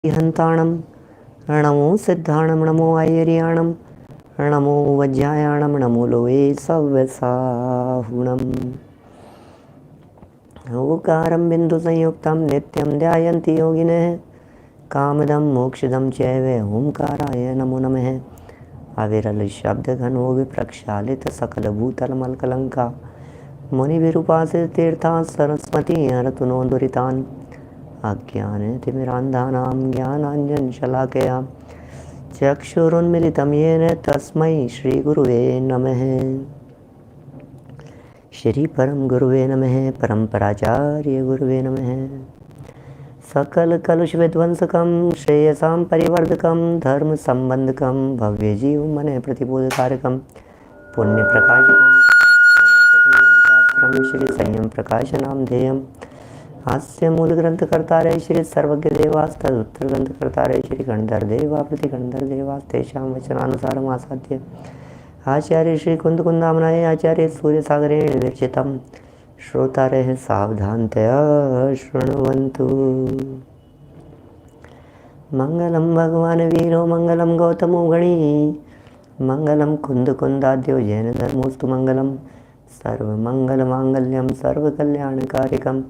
हन्ताणं नमो सिद्धाणं नमो ऐर्याणं नमो वज्रायाणं नमो लोये सव्यसाहुणम्। ओकारं बिन्दुसंयुक्तं नित्यं ध्यायन्ति योगिनः कामदं मोक्षदं चैव ओंकाराय नमो नमः। अविरल शब्दघनो विप्रक्षालित सकलभूतलमलकलङ्का मुनिभिरुपासित तीर्थाः सरस्वती हरतु दुरितान्। अज्ञानतिमिरान्धानां ज्ञानाञ्जनशलाकया चक्षुरुन्मिलितं येन तस्मै श्रीगुरुवे नमः। श्री परम गुरुवे नमः। परम्पराचार्य गुरुवे नमः। सकल कलुष विध्वंसकं श्रेयसां परिवर्धकं धर्म संबंधकं भव्य जीव मन प्रतिबोधकारकं पुण्य प्रकाशकं श्री संयम प्रकाश नाम ध्येयम्। हास्य मूल ग्रंथ कर्तारय श्री सर्वज्ञ देवास्तद उत्तर ग्रंथ कर्तारय श्री गणधर देवा प्रति गणधर देवास तेषां वचनानुसारम् आसाद्य आचार्य श्री कुंद कुंदामनाय आचार्य सूर्य सागरेण विरचितं श्रोतारः सावधानतया शृण्वन्तु। मंगलम भगवान वीरो मंगलम गौतमो गणी मंगलम कुंद कुंदाद्यो जैन धर्मोस्तु मंगलम सर्वमंगल मांगल्यम सर्वकल्याणकारिकम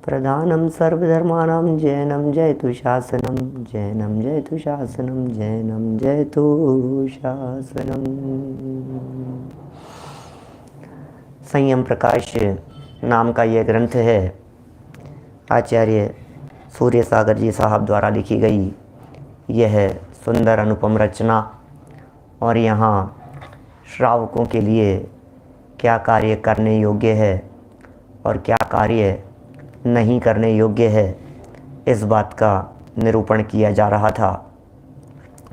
प्रधानम सर्वधर्माणां जैनम जयतु शासनम जैनम जयतु शासनम जैनम जयतु शासनम। संयम प्रकाश नाम का यह ग्रंथ है आचार्य सूर्य सागर जी साहब द्वारा लिखी गई यह सुंदर अनुपम रचना। और यहाँ श्रावकों के लिए क्या कार्य करने योग्य है और क्या कार्य नहीं करने योग्य है इस बात का निरूपण किया जा रहा था।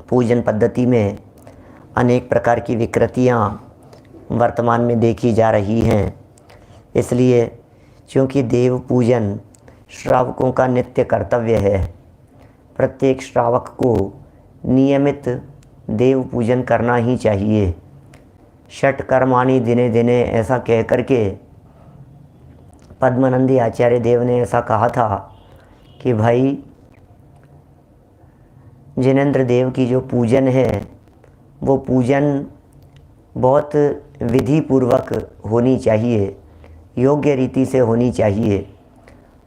पूजन पद्धति में अनेक प्रकार की विकृतियाँ वर्तमान में देखी जा रही हैं। इसलिए क्योंकि देव पूजन श्रावकों का नित्य कर्तव्य है, प्रत्येक श्रावक को नियमित देव पूजन करना ही चाहिए। षट कर्माणि दिने दिने ऐसा कह करके पद्मानंदी आचार्य देव ने ऐसा कहा था कि भाई जिनेंद्र देव की जो पूजन है वो पूजन बहुत विधि पूर्वक होनी चाहिए, योग्य रीति से होनी चाहिए।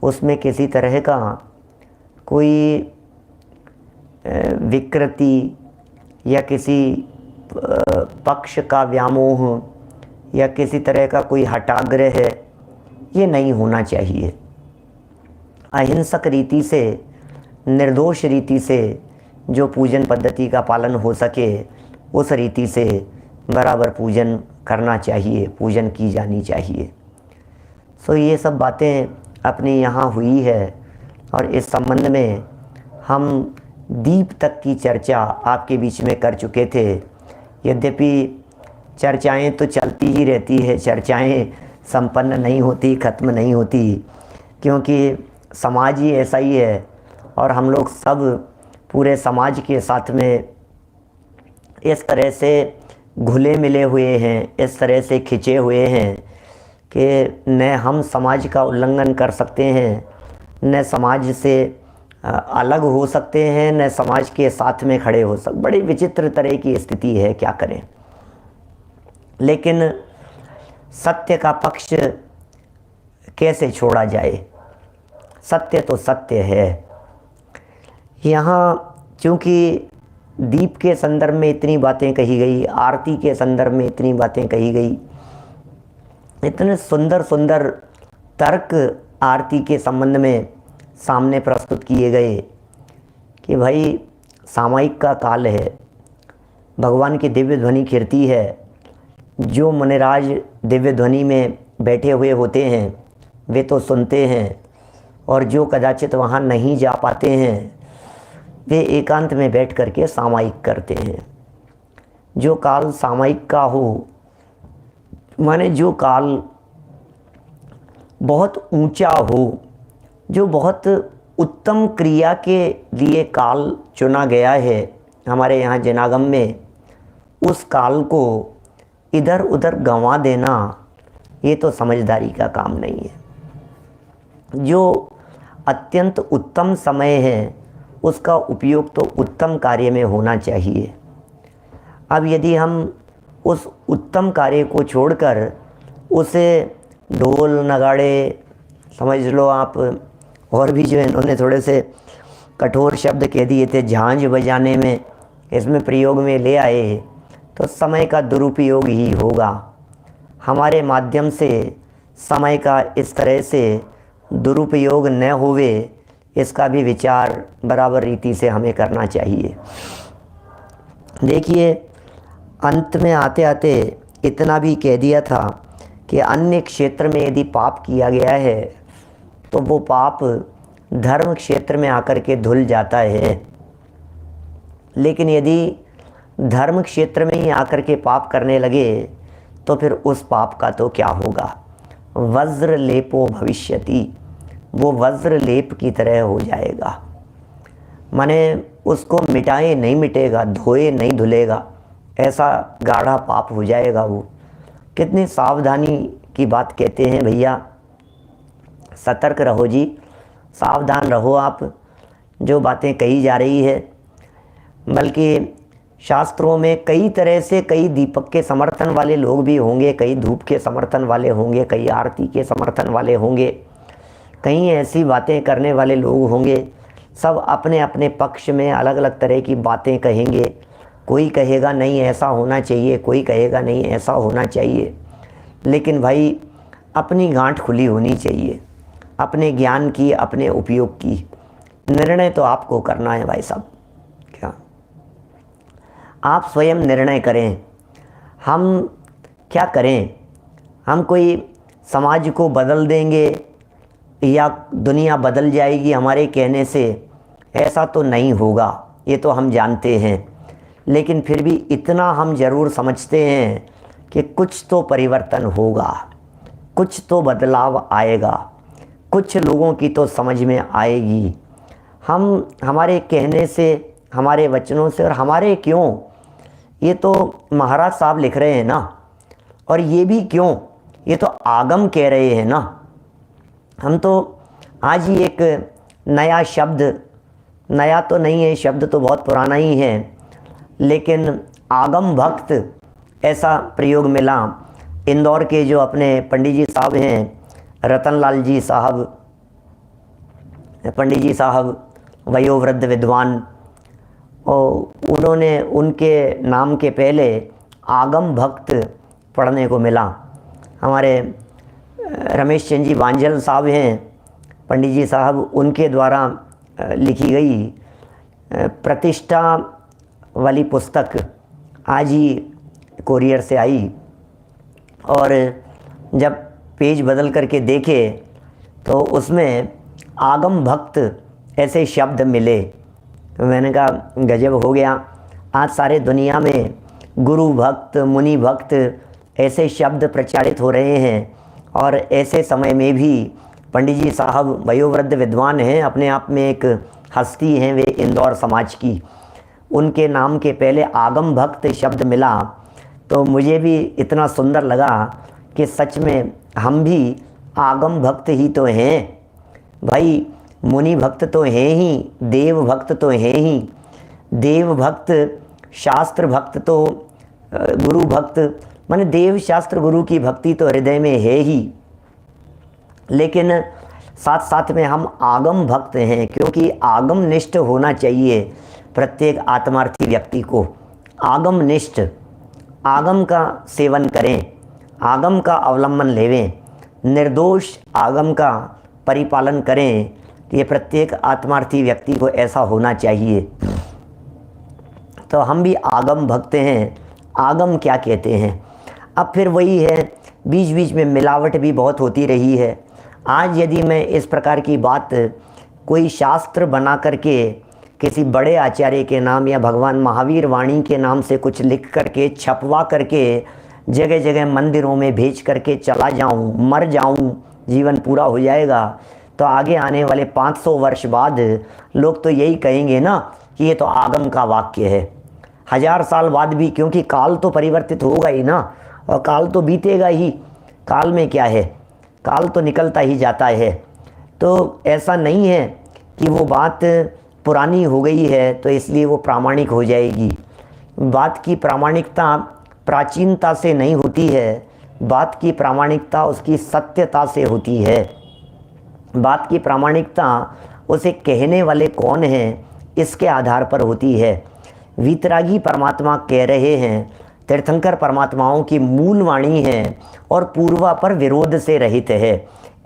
उसमें किसी तरह का कोई विकृति या किसी पक्ष का व्यामोह या किसी तरह का कोई हठाग्रह है ये नहीं होना चाहिए। अहिंसक रीति से निर्दोष रीति से जो पूजन पद्धति का पालन हो सके उस रीति से बराबर पूजन करना चाहिए, पूजन की जानी चाहिए। सो ये सब बातें अपने यहाँ हुई है और इस संबंध में हम दीप तक की चर्चा आपके बीच में कर चुके थे। यद्यपि चर्चाएं तो चलती ही रहती है, चर्चाएं संपन्न नहीं होती, ख़त्म नहीं होती, क्योंकि समाज ही ऐसा ही है और हम लोग सब पूरे समाज के साथ में इस तरह से घुले मिले हुए हैं, इस तरह से खिंचे हुए हैं कि न हम समाज का उल्लंघन कर सकते हैं, न समाज से अलग हो सकते हैं, न समाज के साथ में खड़े हो सकते। बड़ी विचित्र तरह की स्थिति है, क्या करें। लेकिन सत्य का पक्ष कैसे छोड़ा जाए, सत्य तो सत्य है। यहाँ चूँकि दीप के संदर्भ में इतनी बातें कही गई, आरती के संदर्भ में इतनी बातें कही गई, इतने सुंदर सुंदर तर्क आरती के संबंध में सामने प्रस्तुत किए गए कि भाई सामायिक का काल है, भगवान की दिव्य ध्वनि कीर्ति है। जो मुनिराज दिव्य ध्वनि में बैठे हुए होते हैं वे तो सुनते हैं, और जो कदाचित वहाँ नहीं जा पाते हैं वे एकांत में बैठ करके सामायिक करते हैं। जो काल सामायिक का हो, माने जो काल बहुत ऊंचा हो, जो बहुत उत्तम क्रिया के लिए काल चुना गया है हमारे यहाँ जनागम में, उस काल को इधर उधर गंवा देना ये तो समझदारी का काम नहीं है। जो अत्यंत उत्तम समय है उसका उपयोग तो उत्तम कार्य में होना चाहिए। अब यदि हम उस उत्तम कार्य को छोड़कर उसे ढोल नगाड़े समझ लो आप, और भी जो इन्होंने थोड़े से कठोर शब्द कह दिए थे झांझ बजाने में, इसमें प्रयोग में ले आए, तो समय का दुरुपयोग ही होगा। हमारे माध्यम से समय का इस तरह से दुरुपयोग न होवे, इसका भी विचार बराबर रीति से हमें करना चाहिए। देखिए, अंत में आते आते इतना भी कह दिया था कि अन्य क्षेत्र में यदि पाप किया गया है तो वो पाप धर्म क्षेत्र में आकर के धुल जाता है, लेकिन यदि धर्म क्षेत्र में ही आकर के पाप करने लगे तो फिर उस पाप का तो क्या होगा? वज्र लेपो भविष्यति, वो वज्र लेप की तरह हो जाएगा। माने उसको मिटाए नहीं मिटेगा, धोए नहीं धुलेगा, ऐसा गाढ़ा पाप हो जाएगा वो। कितनी सावधानी की बात कहते हैं भैया, सतर्क रहो जी, सावधान रहो आप, जो बातें कही जा रही है। बल्कि शास्त्रों में कई तरह से, कई दीपक के समर्थन वाले लोग भी होंगे, कई धूप के समर्थन वाले होंगे, कई आरती के समर्थन वाले होंगे, कई ऐसी बातें करने वाले लोग होंगे। सब अपने अपने पक्ष में अलग अलग तरह की बातें कहेंगे। कोई कहेगा नहीं ऐसा होना चाहिए, कोई कहेगा नहीं ऐसा होना चाहिए। लेकिन भाई अपनी गांठ खुली होनी चाहिए, अपने ज्ञान की, अपने उपयोग की। निर्णय तो आपको करना है भाई साहब। क्या आप स्वयं निर्णय करें, हम क्या करें? हम कोई समाज को बदल देंगे या दुनिया बदल जाएगी हमारे कहने से? ऐसा तो नहीं होगा, ये तो हम जानते हैं। लेकिन फिर भी इतना हम ज़रूर समझते हैं कि कुछ तो परिवर्तन होगा, कुछ तो बदलाव आएगा, कुछ लोगों की तो समझ में आएगी। हम हमारे कहने से, हमारे वचनों से, और हमारे क्यों, ये तो महाराज साहब लिख रहे हैं ना, और ये भी क्यों, ये तो आगम कह रहे हैं ना। हम तो आज ही एक नया शब्द, नया तो नहीं है शब्द, तो बहुत पुराना ही है, लेकिन आगम भक्त ऐसा प्रयोग मिला। इंदौर के जो अपने पंडित जी साहब हैं, रतनलाल जी साहब, पंडित जी साहब वयोवृद्ध विद्वान, और उन्होंने, उनके नाम के पहले आगम भक्त पढ़ने को मिला। हमारे रमेश चंद जी बांजल साहब हैं, पंडित जी साहब, उनके द्वारा लिखी गई प्रतिष्ठा वाली पुस्तक आज ही कोरियर से आई, और जब पेज बदल करके देखे तो उसमें आगम भक्त ऐसे शब्द मिले। तो मैंने कहा गजब हो गया, आज सारे दुनिया में गुरु भक्त, मुनि भक्त ऐसे शब्द प्रचारित हो रहे हैं। और ऐसे समय में भी पंडित जी साहब वयोवृद्ध विद्वान हैं, अपने आप में एक हस्ती हैं वे इंदौर समाज की, उनके नाम के पहले आगम भक्त शब्द मिला तो मुझे भी इतना सुंदर लगा कि सच में हम भी आगम भक्त ही तो हैं भाई। मुनि भक्त तो हैं ही, देव भक्त तो हैं ही, देव भक्त, शास्त्र भक्त तो, गुरु भक्त, माने देव शास्त्र गुरु की भक्ति तो हृदय में है ही, लेकिन साथ साथ में हम आगम भक्त हैं, क्योंकि आगम निष्ठ होना चाहिए प्रत्येक आत्मार्थी व्यक्ति को। आगम निष्ठ, आगम का सेवन करें, आगम का अवलंबन लेवें, निर्दोष आगम का परिपालन करें। ये प्रत्येक आत्मार्थी व्यक्ति को ऐसा होना चाहिए। तो हम भी आगम भक्त हैं। आगम क्या कहते हैं? अब फिर वही है, बीच बीच में मिलावट भी बहुत होती रही है। आज यदि मैं इस प्रकार की बात कोई शास्त्र बना करके किसी बड़े आचार्य के नाम या भगवान महावीर वाणी के नाम से कुछ लिख करके, छपवा करके जगह जगह मंदिरों में भेज करके चला जाऊं, मर जाऊं, जीवन पूरा हो जाएगा, तो आगे आने वाले 500 वर्ष बाद लोग तो यही कहेंगे ना कि ये तो आगम का वाक्य है। 1000 साल बाद भी, क्योंकि काल तो परिवर्तित होगा ही ना, और काल तो बीतेगा ही। काल में क्या है, काल तो निकलता ही जाता है। तो ऐसा नहीं है कि वो बात पुरानी हो गई है तो इसलिए वो प्रामाणिक हो जाएगी। बात की प्रामाणिकता प्राचीनता से नहीं होती है, बात की प्रामाणिकता उसकी सत्यता से होती है। बात की प्रामाणिकता उसे कहने वाले कौन हैं इसके आधार पर होती है। वीतरागी परमात्मा कह रहे हैं, तीर्थंकर परमात्माओं की मूल वाणी है और पूर्वा पर विरोध से रहित है।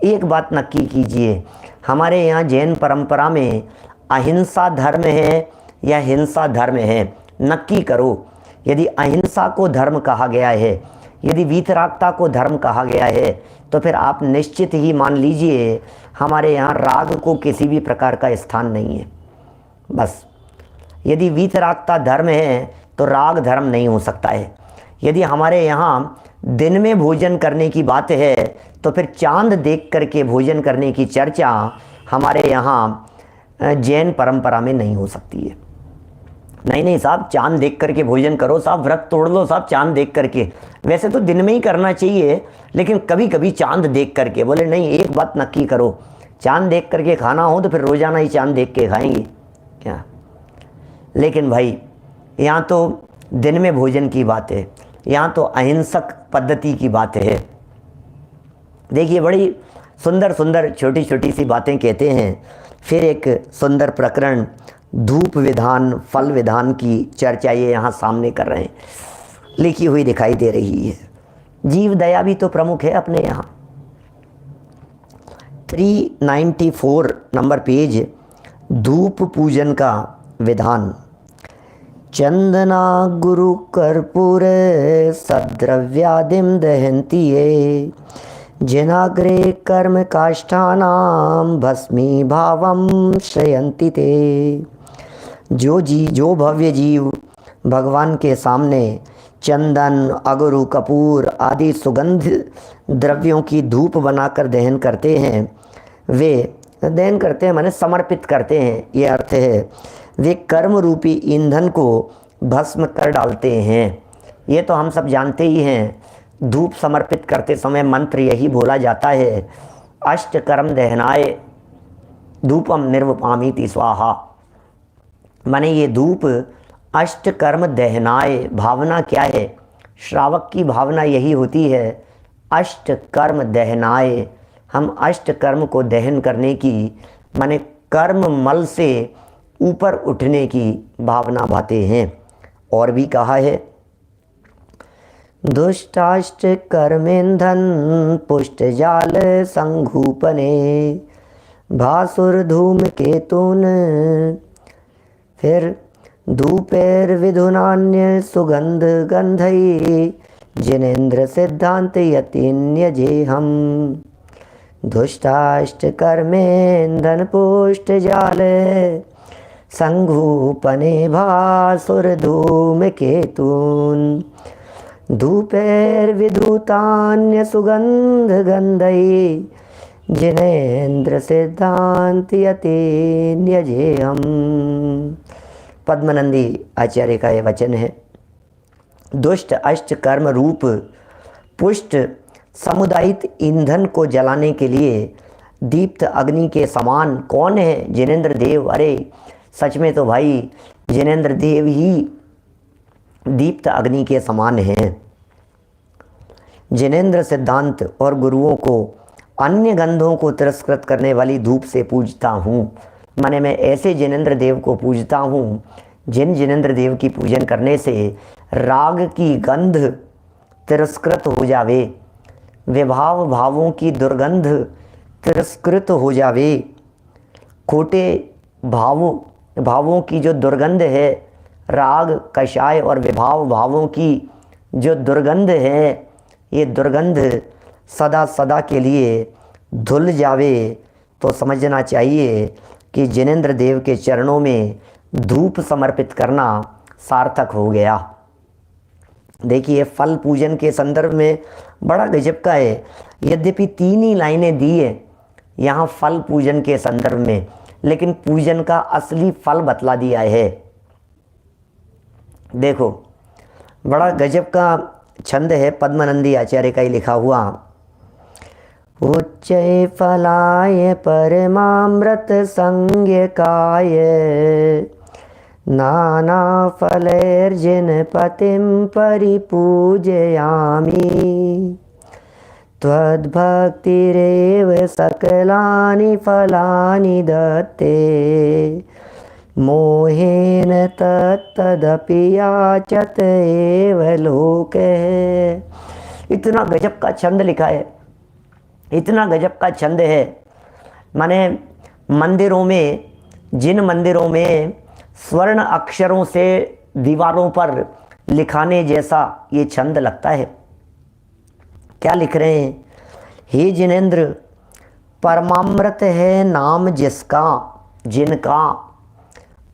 एक बात नक्की कीजिए, हमारे यहाँ जैन परंपरा में अहिंसा धर्म है या हिंसा धर्म है, नक्की करो। यदि अहिंसा को धर्म कहा गया है, यदि वीतरागता को धर्म कहा गया है, तो फिर आप निश्चित ही मान लीजिए हमारे यहाँ राग को किसी भी प्रकार का स्थान नहीं है। बस, यदि वीतरागता धर्म है तो राग धर्म नहीं हो सकता है। यदि हमारे यहाँ दिन में भोजन करने की बात है तो फिर चांद देख करके भोजन करने की चर्चा हमारे यहाँ जैन परंपरा में नहीं हो सकती है। नहीं साहब, चांद देख करके भोजन करो साहब, व्रत तोड़ लो साहब चांद देख करके। वैसे तो दिन में ही करना चाहिए, लेकिन कभी कभी चांद देख करके। बोले नहीं, एक बात नक्की करो, चांद देख करके खाना हो तो फिर रोजाना ही चांद देख के खाएंगे क्या? लेकिन भाई यहाँ तो दिन में भोजन की बात है, यहाँ तो अहिंसक पद्धति की बात है। देखिए, बड़ी सुंदर सुंदर छोटी छोटी सी बातें कहते हैं। फिर एक सुंदर प्रकरण धूप विधान फल विधान की चर्चा ये यहाँ सामने कर रहे हैं, लिखी हुई दिखाई दे रही है। जीव दया भी तो प्रमुख है अपने यहाँ। 394 नंबर पेज, धूप पूजन का विधान। चंदना गुरु कर्पूर सद्रव्यादिम दहंती ये, जिनाग्रे कर्म काष्ठानाम भस्मी भावम श्रयंती ते। जो भव्य जीव भगवान के सामने चंदन, अगरू, कपूर आदि सुगंध द्रव्यों की धूप बनाकर दहन करते हैं, वे दहन करते हैं माने समर्पित करते हैं, ये अर्थ है। वे कर्म रूपी ईंधन को भस्म कर डालते हैं। ये तो हम सब जानते ही हैं। धूप समर्पित करते समय मंत्र यही बोला जाता है, अष्ट कर्म दहनाय धूपम निर्वपामीति स्वाहा। माने ये धूप अष्ट कर्म दहनाय, भावना क्या है? श्रावक की भावना यही होती है, अष्ट कर्म दहनाय, हम अष्ट कर्म को दहन करने की, माने कर्म मल से ऊपर उठने की भावना भाते हैं। और भी कहा है, दुष्टाष्ट कर्मेंधन पुष्ट जाल संघूपने भासुर धूम केतुन। फिर धूपेर विधुनान्य सुगंध गंधई जिनेन्द्र सिद्धांत यतिन्य जे हम। दुष्टाष्ट कर्मेंधन पुष्ट जाल संघूपने भासुर धूम केतुन। धूपेर विधुतान्य सुगंध गंधई जिनेन्द्र सिद्धांत यतिन्य जे हम। पद्मनंदी आचार्य का यह वचन है। दुष्ट अष्ट कर्म रूप पुष्ट समुदायित ईंधन को जलाने के लिए दीप्त अग्नि के समान कौन है? जिनेन्द्र देव। अरे सच में तो भाई जिनेन्द्र देव ही दीप्त अग्नि के समान हैं। जिनेन्द्र सिद्धांत और गुरुओं को अन्य गंधों को तिरस्कृत करने वाली धूप से पूजता हूँ। माने मैं ऐसे जिनेन्द्र देव को पूजता हूँ जिन जिनेन्द्र देव की पूजन करने से राग की गंध तिरस्कृत हो जावे, विभाव भावों की दुर्गंध तिरस्कृत हो जावे, खोटे भावों की जो दुर्गंध है, राग कषाय और विभाव भावों की जो दुर्गंध है, ये दुर्गंध सदा सदा के लिए धुल जावे। तो समझना चाहिए कि जिनेन्द्र देव के चरणों में धूप समर्पित करना सार्थक हो गया। देखिए, फल पूजन के संदर्भ में बड़ा गजब का है। यद्यपि 3 ही लाइनें दी है यहाँ फल पूजन के संदर्भ में, लेकिन पूजन का असली फल बतला दिया है। देखो, बड़ा गजब का छंद है, पद्मनंदी आचार्य का ही लिखा हुआ। उच्चै फलाय परमामृत संज्ञकाय नाना फलैर्जिन पतिं परिपूजयामि त्वद्भक्तिरेव सकलानि फलानि दत्ते मोहेन तत्तदपि याचत एव लोकः। इतना गजब का छंद लिखा है, इतना गजब का छंद है। माने मंदिरों में, जिन मंदिरों में स्वर्ण अक्षरों से दीवारों पर लिखाने जैसा ये छंद लगता है। क्या लिख रहे हैं? हे जिनेंद्र, परमामृत है नाम जिसका, जिनका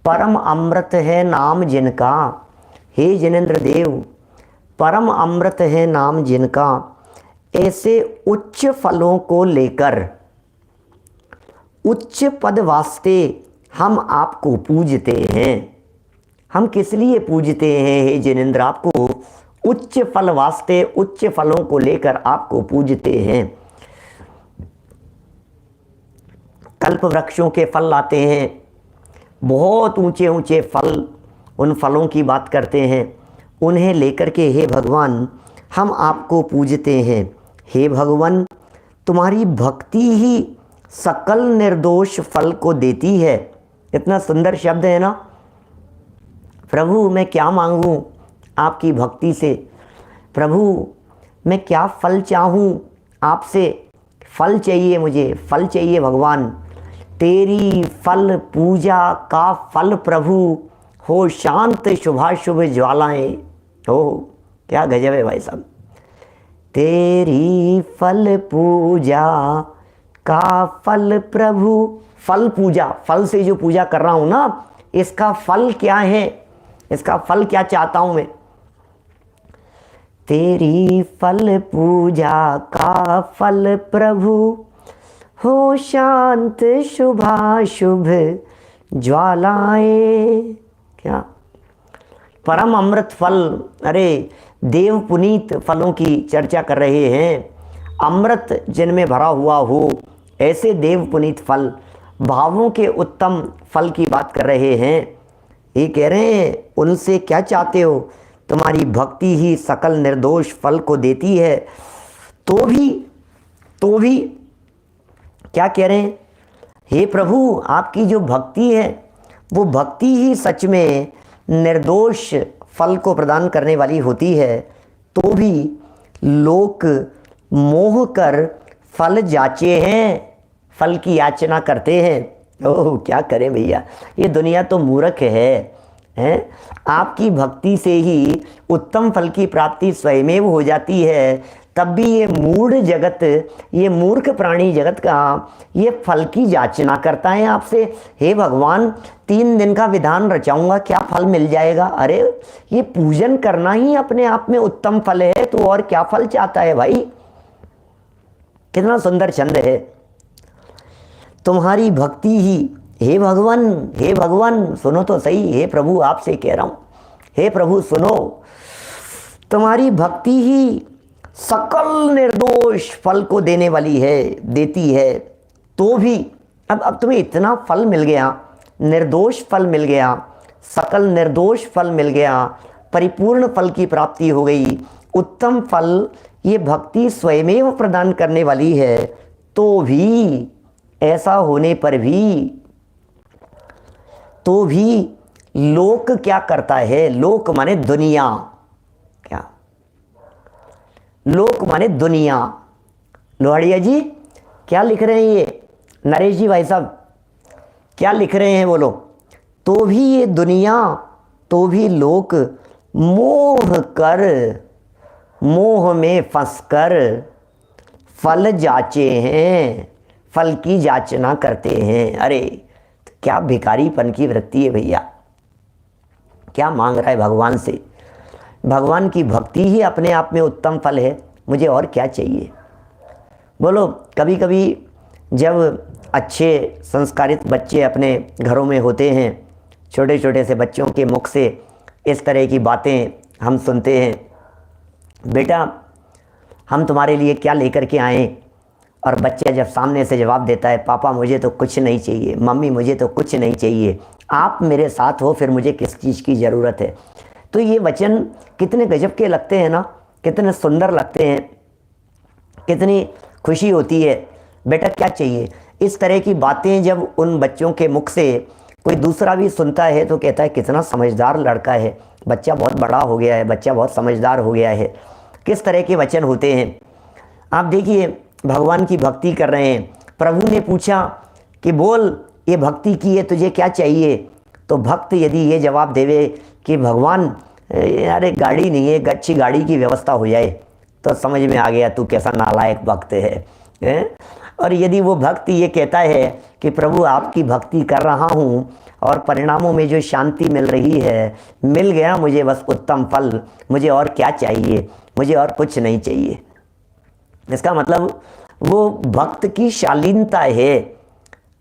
परम अमृत है नाम जिनका। हे जिनेंद्र देव, परम अमृत है नाम जिनका, ऐसे उच्च फलों को लेकर उच्च पद वास्ते हम आपको पूजते हैं। हम किस लिए पूजते हैं हे जिनेंद्र? आपको उच्च फल वास्ते, उच्च फलों को लेकर आपको पूजते हैं। कल्प वृक्षों के फल लाते हैं, बहुत ऊंचे ऊंचे फल, उन फलों की बात करते हैं। उन्हें लेकर के हे भगवान हम आपको पूजते हैं। हे भगवान, तुम्हारी भक्ति ही सकल निर्दोष फल को देती है। इतना सुंदर शब्द है ना। प्रभु मैं क्या मांगूं आपकी भक्ति से? प्रभु मैं क्या फल चाहूं आपसे? फल चाहिए मुझे, फल चाहिए भगवान। तेरी फल पूजा का फल प्रभु हो शांत शुभाशुभ ज्वालाएं। हो क्या गजब है भाई साहब। तेरी फल पूजा का फल प्रभु, फल पूजा, फल से जो पूजा कर रहा हूं ना, इसका फल क्या है? इसका फल क्या चाहता हूं मैं? तेरी फल पूजा का फल प्रभु हो शांत शुभाशुभ ज्वालाएं। क्या परम अमृत फल। अरे देव पुनीत फलों की चर्चा कर रहे हैं। अमृत जिनमें भरा हुआ हो, ऐसे देव पुनीत फल, भावों के उत्तम फल की बात कर रहे हैं। ये कह रहे हैं उनसे क्या चाहते हो? तुम्हारी भक्ति ही सकल निर्दोष फल को देती है। तो भी क्या कह रहे हैं? हे प्रभु, आपकी जो भक्ति है वो भक्ति ही सच में निर्दोष फल को प्रदान करने वाली होती है। तो भी लोग मोह कर फल जाचे हैं, फल की याचना करते हैं। ओह क्या करें भैया, ये दुनिया तो मूर्ख है। आपकी भक्ति से ही उत्तम फल की प्राप्ति स्वयमेव हो जाती है, तब भी ये मूढ़ जगत, ये मूर्ख प्राणी जगत का ये फल की याचना करता है आपसे। हे भगवान, 3 दिन का विधान रचाऊंगा, क्या फल मिल जाएगा? अरे ये पूजन करना ही अपने आप में उत्तम फल है, तो और क्या फल चाहता है भाई? कितना सुंदर छंद है। तुम्हारी भक्ति ही, हे भगवान सुनो तो सही। हे प्रभु आपसे कह रहा हूं, हे प्रभु सुनो, तुम्हारी भक्ति ही सकल निर्दोष फल को देने वाली है, देती है। तो भी अब तुम्हें इतना फल मिल गया, निर्दोष फल मिल गया, सकल निर्दोष फल मिल गया, परिपूर्ण फल की प्राप्ति हो गई, उत्तम फल ये भक्ति स्वयमेव प्रदान करने वाली है। तो भी ऐसा होने पर भी, तो भी लोक क्या करता है? लोक माने दुनिया। क्या लोक माने दुनिया? लोहाड़िया जी क्या लिख रहे हैं ये? नरेश जी भाई साहब क्या लिख रहे हैं बोलो? तो भी ये दुनिया, तो भी लोग मोह कर, मोह में फंसकर फल जाचे हैं, फल की याचना करते हैं। अरे क्या भिखारीपन की वृत्ति है भैया। क्या मांग रहा है भगवान से? भगवान की भक्ति ही अपने आप में उत्तम फल है, मुझे और क्या चाहिए? बोलो, कभी कभी जब अच्छे संस्कारित बच्चे अपने घरों में होते हैं, छोटे छोटे से बच्चों के मुख से इस तरह की बातें हम सुनते हैं, बेटा हम तुम्हारे लिए क्या लेकर के आए? और बच्चा जब सामने से जवाब देता है, पापा मुझे तो कुछ नहीं चाहिए, मम्मी मुझे तो कुछ नहीं चाहिए, आप मेरे साथ हो, फिर मुझे किस चीज़ की ज़रूरत है। तो ये वचन कितने गजब के लगते हैं ना, कितने सुंदर लगते हैं, कितनी खुशी होती है। बेटा क्या चाहिए, इस तरह की बातें जब उन बच्चों के मुख से कोई दूसरा भी सुनता है तो कहता है कितना समझदार लड़का है, बच्चा बहुत बड़ा हो गया है, बच्चा बहुत समझदार हो गया है। किस तरह के वचन होते हैं। आप देखिए, भगवान की भक्ति कर रहे हैं, प्रभु ने पूछा कि बोल ये भक्ति की है तुझे क्या चाहिए, तो भक्त यदि ये जवाब देवे कि भगवान अरे गाड़ी नहीं है, अच्छी गाड़ी की व्यवस्था हो जाए, तो समझ में आ गया तू कैसा नालायक भक्त है। और यदि वो भक्त ये कहता है कि प्रभु आपकी भक्ति कर रहा हूँ और परिणामों में जो शांति मिल रही है, मिल गया मुझे बस उत्तम फल, मुझे और क्या चाहिए, मुझे और कुछ नहीं चाहिए। इसका मतलब वो भक्त की शालीनता है,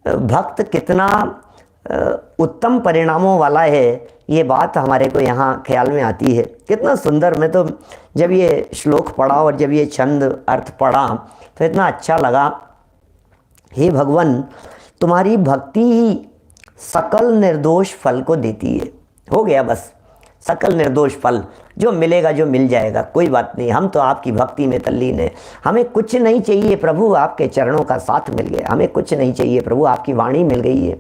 भक्त कितना उत्तम परिणामों वाला है, ये बात हमारे को यहाँ ख्याल में आती है। कितना सुंदर, मैं तो जब ये श्लोक पढ़ा और जब ये छंद अर्थ पढ़ा तो इतना अच्छा लगा। हे भगवान, तुम्हारी भक्ति ही सकल निर्दोष फल को देती है। हो गया बस, सकल निर्दोष फल जो मिलेगा, जो मिल जाएगा, कोई बात नहीं, हम तो आपकी भक्ति में तल्लीन है। हमें कुछ नहीं चाहिए प्रभु, आपके चरणों का साथ मिल गया। हमें कुछ नहीं चाहिए प्रभु, आपकी वाणी मिल गई है।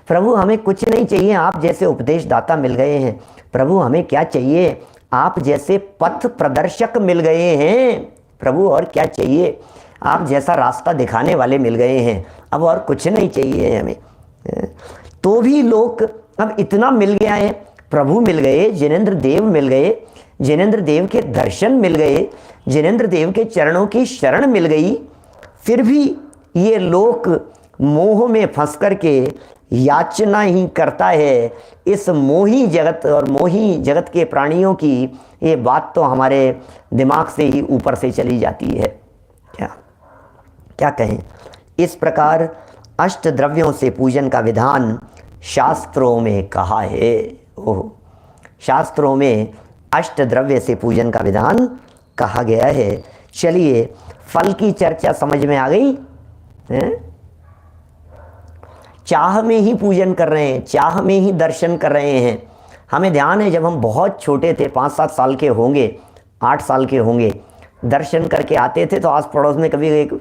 प्रभु हमें कुछ नहीं चाहिए, आप जैसे उपदेश दाता मिल गए हैं। प्रभु हमें क्या चाहिए, आप जैसे पथ प्रदर्शक मिल गए हैं। प्रभु और क्या चाहिए, आप जैसा रास्ता दिखाने वाले मिल गए हैं। अब और कुछ नहीं चाहिए हमें। तो भी लोग अब इतना मिल गया है, प्रभु मिल गए, जिनेंद्र देव मिल गए, जिनेंद्र देव के दर्शन मिल गए, जिनेंद्र देव के चरणों की शरण मिल गई, फिर भी ये लोक मोह में फंस करके याचना ही करता है। इस मोही जगत और मोही जगत के प्राणियों की ये बात तो हमारे दिमाग से ही ऊपर से चली जाती है। क्या कहें। इस प्रकार अष्ट द्रव्यों से पूजन का विधान शास्त्रों में कहा है। ओह, शास्त्रों में अष्ट द्रव्य से पूजन का विधान कहा गया है। चलिए, फल की चर्चा समझ में आ गई है? चाह में ही पूजन कर रहे हैं, चाह में ही दर्शन कर रहे हैं। हमें ध्यान है, जब हम बहुत छोटे थे, 5-7 साल के होंगे, 8 साल के होंगे, दर्शन करके आते थे तो आस पड़ोस में कभी एक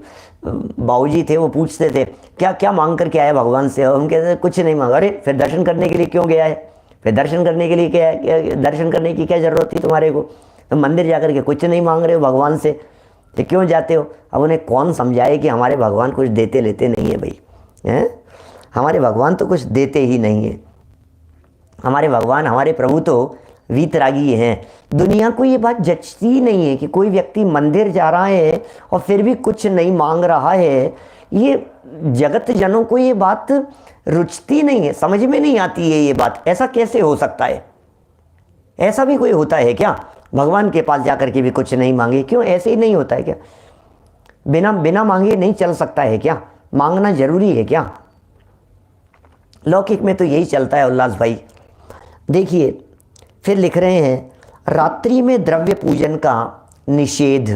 बाबूजी थे, वो पूछते थे क्या क्या मांग करके आए भगवान से। हम कहते कुछ नहीं मांगा। अरे फिर दर्शन करने के लिए क्यों गया है, फिर दर्शन करने के लिए क्या दर्शन करने की क्या ज़रूरत थी तुम्हारे को, तुम मंदिर जा के कुछ नहीं मांग रहे हो भगवान से, तो क्यों जाते हो। अब उन्हें कौन समझाए कि हमारे भगवान कुछ देते लेते नहीं है भाई, हैं? हमारे भगवान तो कुछ देते ही नहीं है। हमारे भगवान, हमारे प्रभु तो वीतरागी हैं। दुनिया को ये बात जचती नहीं है कि कोई व्यक्ति मंदिर जा रहा है और फिर भी कुछ नहीं मांग रहा है। ये जगत जनों को ये बात रुचती नहीं है, समझ में नहीं आती है ये बात। ऐसा कैसे हो सकता है? ऐसा भी कोई होता है क्या, भगवान के पास जाकर के भी कुछ नहीं मांगे? क्यों, ऐसे ही नहीं होता है क्या? बिना मांगे नहीं चल सकता है क्या? मांगना जरूरी है क्या? लौकिक में तो यही चलता है उल्लास भाई। देखिए, फिर लिख रहे हैं रात्रि में द्रव्य पूजन का निषेध।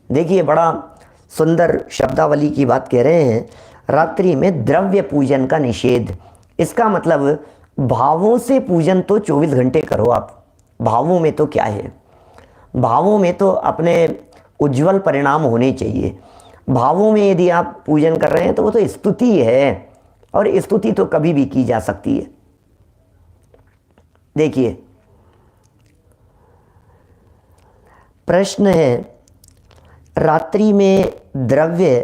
देखिए, बड़ा सुंदर शब्दावली की बात कह रहे हैं। रात्रि में द्रव्य पूजन का निषेध, इसका मतलब भावों से पूजन तो 24 घंटे करो आप। भावों में तो क्या है, भावों में तो अपने उज्जवल परिणाम होने चाहिए। भावों में यदि आप पूजन कर रहे हैं तो वो तो स्तुति है, और स्तुति तो कभी भी की जा सकती है। देखिए, प्रश्न है, रात्रि में द्रव्य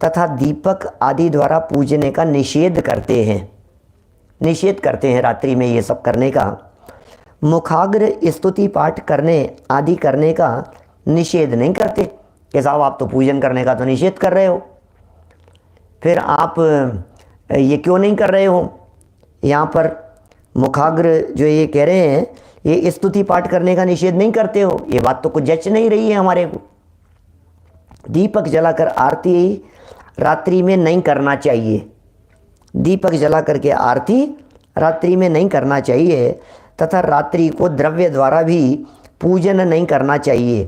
तथा दीपक आदि द्वारा पूजने का निषेध करते हैं रात्रि में ये सब करने का। मुखाग्र स्तुति पाठ करने आदि करने का निषेध नहीं करते कि साहब आप तो पूजन करने का तो निषेध कर रहे हो, फिर आप ये क्यों नहीं कर रहे हो। यहाँ पर मुखाग्र जो ये कह रहे हैं, ये स्तुति पाठ करने का निषेध नहीं करते हो, ये बात तो कुछ जच नहीं रही है हमारे को। दीपक जलाकर आरती रात्रि में नहीं करना चाहिए, दीपक जला करके आरती रात्रि में नहीं करना चाहिए, तथा रात्रि को द्रव्य द्वारा भी पूजन नहीं करना चाहिए,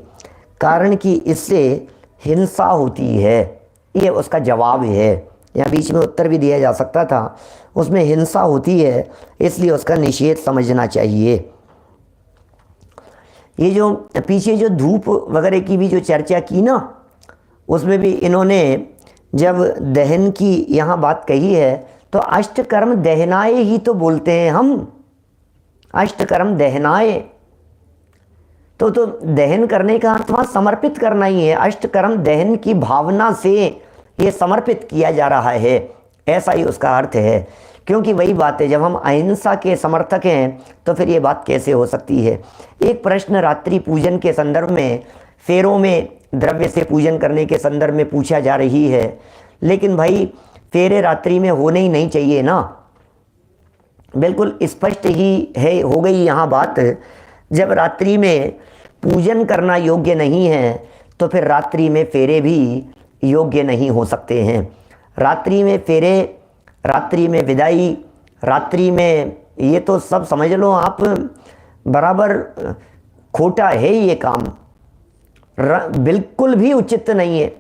कारण कि इससे हिंसा होती है। ये उसका जवाब है। यहाँ बीच में उत्तर भी दिया जा सकता था, उसमें हिंसा होती है, इसलिए उसका निषेध समझना चाहिए। ये जो पीछे जो धूप वगैरह की भी जो चर्चा की ना, उसमें भी इन्होंने जब दहन की यहाँ बात कही है तो अष्टकर्म दहनाए ही तो बोलते हैं हम, अष्टकर्म दहनाए। तो दहन करने का अर्थ वहाँ समर्पित करना ही है। अष्टकर्म दहन की भावना से ये समर्पित किया जा रहा है, ऐसा ही उसका अर्थ है। क्योंकि वही बात है, जब हम अहिंसा के समर्थक हैं तो फिर ये बात कैसे हो सकती है। एक प्रश्न रात्रि पूजन के संदर्भ में, फेरों में द्रव्य से पूजन करने के संदर्भ में पूछा जा रही है, लेकिन भाई फेरे रात्रि में होने ही नहीं चाहिए ना। बिल्कुल स्पष्ट ही है, हो गई यहाँ बात। जब रात्रि में पूजन करना योग्य नहीं है तो फिर रात्रि में फेरे भी योग्य नहीं हो सकते हैं। रात्रि में फेरे, रात्रि में विदाई, रात्रि में ये तो सब समझ लो आप, बराबर खोटा है ये काम, बिल्कुल भी उचित नहीं है।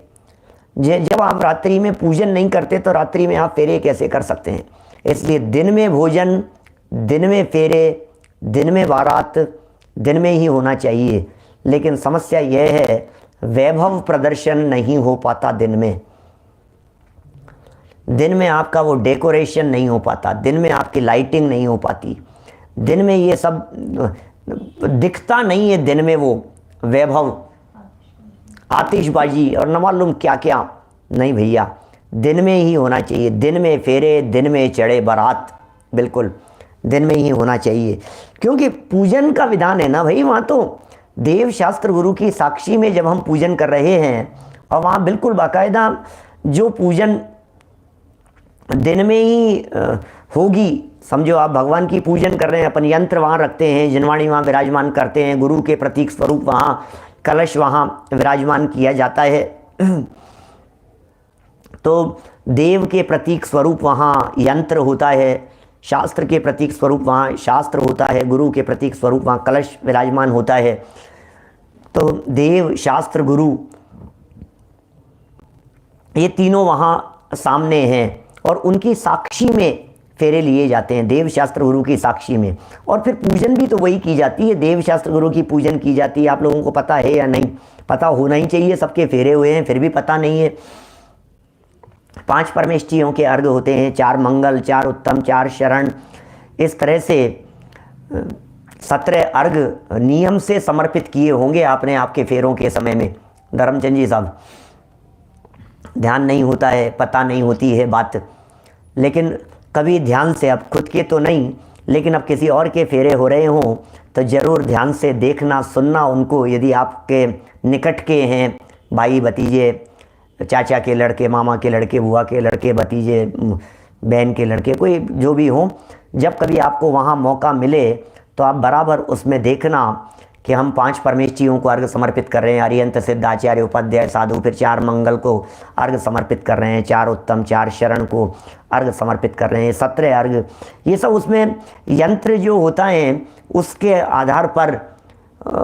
जब आप रात्रि में पूजन नहीं करते तो रात्रि में आप फेरे कैसे कर सकते हैं। इसलिए दिन में भोजन, दिन में फेरे, दिन में बारात, दिन में ही होना चाहिए। लेकिन समस्या यह है, वैभव प्रदर्शन नहीं हो पाता दिन में। दिन में आपका वो डेकोरेशन नहीं हो पाता, दिन में आपकी लाइटिंग नहीं हो पाती, दिन में ये सब दिखता नहीं है। दिन में वो वैभव, आतिशबाजी और न मालूम क्या क्या नहीं भैया, दिन में ही होना चाहिए। दिन में फेरे, दिन में चढ़े बारात, बिल्कुल दिन में ही होना चाहिए। क्योंकि पूजन का विधान है ना भाई, वहाँ तो देव शास्त्र गुरु की साक्षी में जब हम पूजन कर रहे हैं, और वहाँ बिल्कुल बाकायदा जो पूजन दिन में ही होगी, समझो आप भगवान की पूजन कर रहे हैं, अपन यंत्र वहाँ रखते हैं, जिनवाणी वहाँ विराजमान करते हैं, गुरु के प्रतीक स्वरूप वहाँ कलश वहाँ विराजमान किया जाता है, तो देव के प्रतीक स्वरूप वहाँ यंत्र होता है, शास्त्र के प्रतीक स्वरूप वहाँ शास्त्र होता है, गुरु के प्रतीक स्वरूप वहाँ कलश विराजमान होता है। तो देव, शास्त्र, गुरु, ये तीनों वहाँ सामने हैं और उनकी साक्षी में फेरे लिए जाते हैं, देव शास्त्र गुरु की साक्षी में। और फिर पूजन भी तो वही की जाती है, देव शास्त्र गुरु की पूजन की जाती है। आप लोगों को पता है या नहीं? पता होना ही चाहिए, सबके फेरे हुए हैं, फिर भी पता नहीं है। 5 परमेष्ठियों के अर्घ होते हैं, 4 मंगल, 4 उत्तम, 4 शरण, इस तरह से 17 अर्घ नियम से समर्पित किए होंगे आपने आपके फेरों के समय में। धर्मचंद जी साहब, ध्यान नहीं होता है, पता नहीं होती है बात, लेकिन कभी ध्यान से, अब खुद के तो नहीं, लेकिन अब किसी और के फेरे हो रहे हों तो ज़रूर ध्यान से देखना, सुनना उनको। यदि आपके निकट के हैं, भाई भतीजे, चाचा के लड़के, मामा के लड़के, बुआ के लड़के, भतीजे, बहन के लड़के, कोई जो भी हो, जब कभी आपको वहाँ मौका मिले तो आप बराबर उसमें देखना कि हम 5 परमेष्ठियों को अर्घ समर्पित कर रहे हैं, अरिहंत, सिद्ध, आचार्य, उपाध्याय, साधु, फिर 4 मंगल को अर्घ समर्पित कर रहे हैं, 4 उत्तम, 4 शरण को अर्घ समर्पित कर रहे हैं, 17 अर्घ, ये सब उसमें यंत्र जो होता है उसके आधार पर,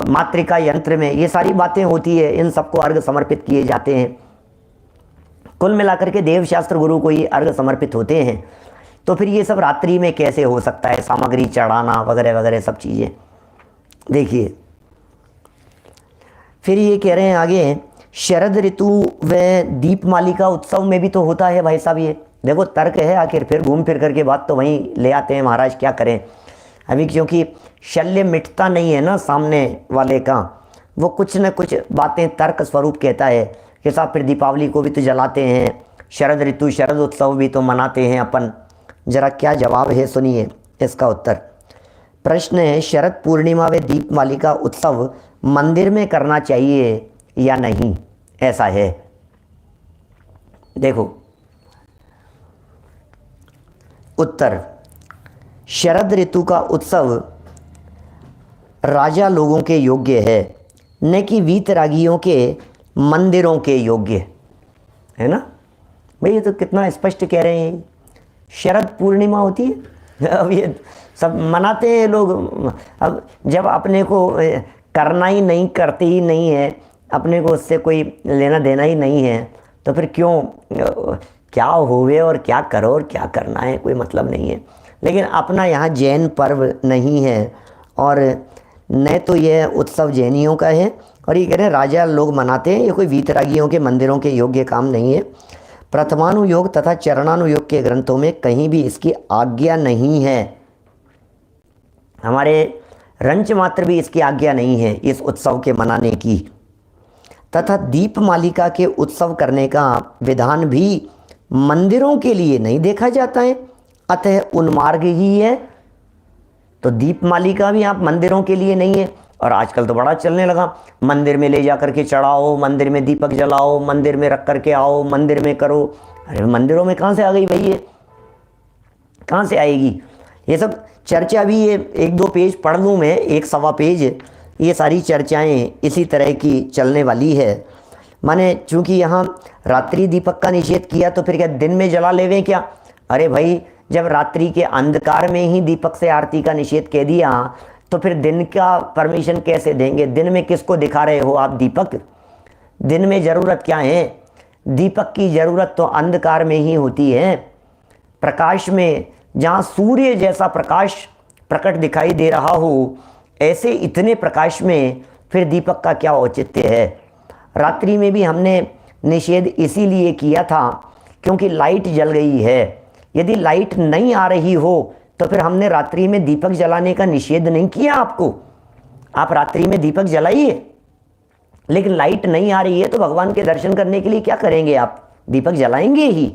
मातृका यंत्र में ये सारी बातें होती है, इन सबको अर्घ समर्पित किए जाते हैं। कुल मिलाकर के देव शास्त्र गुरु को ये अर्घ समर्पित होते हैं। तो फिर ये सब रात्रि में कैसे हो सकता है, सामग्री चढ़ाना वगैरह वगैरह सब चीज़ें। देखिए फिर ये कह रहे हैं आगे, शरद ऋतु व दीपमालिका उत्सव में भी तो होता है भाई साहब। ये देखो तर्क है, आखिर फिर घूम फिर करके बात तो वहीं ले आते हैं महाराज, क्या करें अभी, क्योंकि शल्य मिटता नहीं है ना सामने वाले का, वो कुछ न कुछ बातें तर्क स्वरूप कहता है कि साहब फिर दीपावली को भी तो जलाते हैं, शरद ऋतु, शरद उत्सव भी तो मनाते हैं अपन। जरा क्या जवाब है सुनिए इसका उत्तर। प्रश्न है, शरद पूर्णिमा व दीपमालिका उत्सव मंदिर में करना चाहिए या नहीं, ऐसा है। देखो उत्तर, शरद ऋतु का उत्सव राजा लोगों के योग्य है, न कि वीतरागियों के मंदिरों के योग्य है ना भाई। ये तो कितना स्पष्ट कह रहे हैं। शरद पूर्णिमा होती है, अब ये सब मनाते हैं लोग। अब जब अपने को करना ही नहीं, करते ही नहीं है, अपने को उससे कोई लेना देना ही नहीं है, तो फिर क्यों, क्या होवे और क्या करो और क्या करना है, कोई मतलब नहीं है। लेकिन अपना यहाँ जैन पर्व नहीं है, और न तो यह उत्सव जैनियों का है, और ये कह रहे हैं राजा लोग मनाते हैं, ये कोई वीतरागियों के मंदिरों के योग्य काम नहीं है। प्रथमानुयोग तथा चरणानुयोग के ग्रंथों में कहीं भी इसकी आज्ञा नहीं है, हमारे रंच मात्र भी इसकी आज्ञा नहीं है इस उत्सव के मनाने की। तथा दीपमालिका के उत्सव करने का विधान भी मंदिरों के लिए नहीं देखा जाता है, अतः उन्मार्ग ही है। तो दीपमालिका भी आप मंदिरों के लिए नहीं है, और आजकल तो बड़ा चलने लगा, मंदिर में ले जा करके चढ़ाओ, मंदिर में दीपक जलाओ, मंदिर में रख करके आओ, मंदिर में करो। अरे मंदिरों में कहाँ से आ गई भाई, ये कहाँ से आएगी ये सब चर्चा? भी ये 1-2 पेज पढ़ लूँ मैं, 1-1.25 पेज, ये सारी चर्चाएं इसी तरह की चलने वाली है। माने चूँकि यहाँ रात्रि दीपक का निषेध किया, तो फिर क्या दिन में जला लेवें क्या? अरे भाई, जब रात्रि के अंधकार में ही दीपक से आरती का निषेध कह दिया, तो फिर दिन का परमिशन कैसे देंगे? दिन में किसको दिखा रहे हो आप दीपक? दिन में ज़रूरत क्या है? दीपक की ज़रूरत तो अंधकार में ही होती है, प्रकाश में, जहाँ सूर्य जैसा प्रकाश प्रकट दिखाई दे रहा हो, ऐसे इतने प्रकाश में फिर दीपक का क्या औचित्य है? रात्रि में भी हमने निषेध इसीलिए किया था क्योंकि लाइट जल गई है। यदि लाइट नहीं आ रही हो तो फिर हमने रात्रि में दीपक जलाने का निषेध नहीं किया आपको। आप रात्रि में दीपक जलाइए, लेकिन लाइट नहीं आ रही है तो भगवान के दर्शन करने के लिए क्या करेंगे आप? दीपक जलाएंगे ही,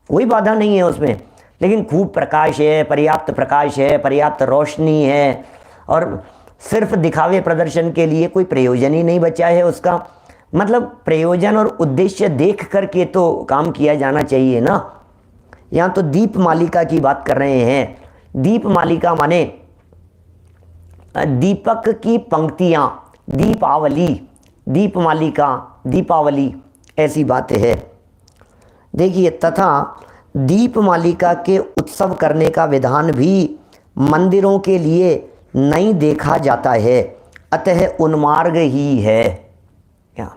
कोई बाधा नहीं है उसमें। लेकिन खूब प्रकाश है, पर्याप्त प्रकाश है, पर्याप्त रोशनी है, और सिर्फ दिखावे प्रदर्शन के लिए कोई प्रयोजन ही नहीं बचा है उसका। मतलब प्रयोजन और उद्देश्य देख करके तो काम किया जाना चाहिए ना। यहाँ तो दीपमालिका की बात कर रहे हैं। दीपमालिका माने दीपक की पंक्तियाँ, दीपावली, दीपमालिका, दीपावली, ऐसी बात है। देखिए, तथा दीपमालिका के उत्सव करने का विधान भी मंदिरों के लिए नहीं देखा जाता है, अतः उन्मार्ग ही है। क्या?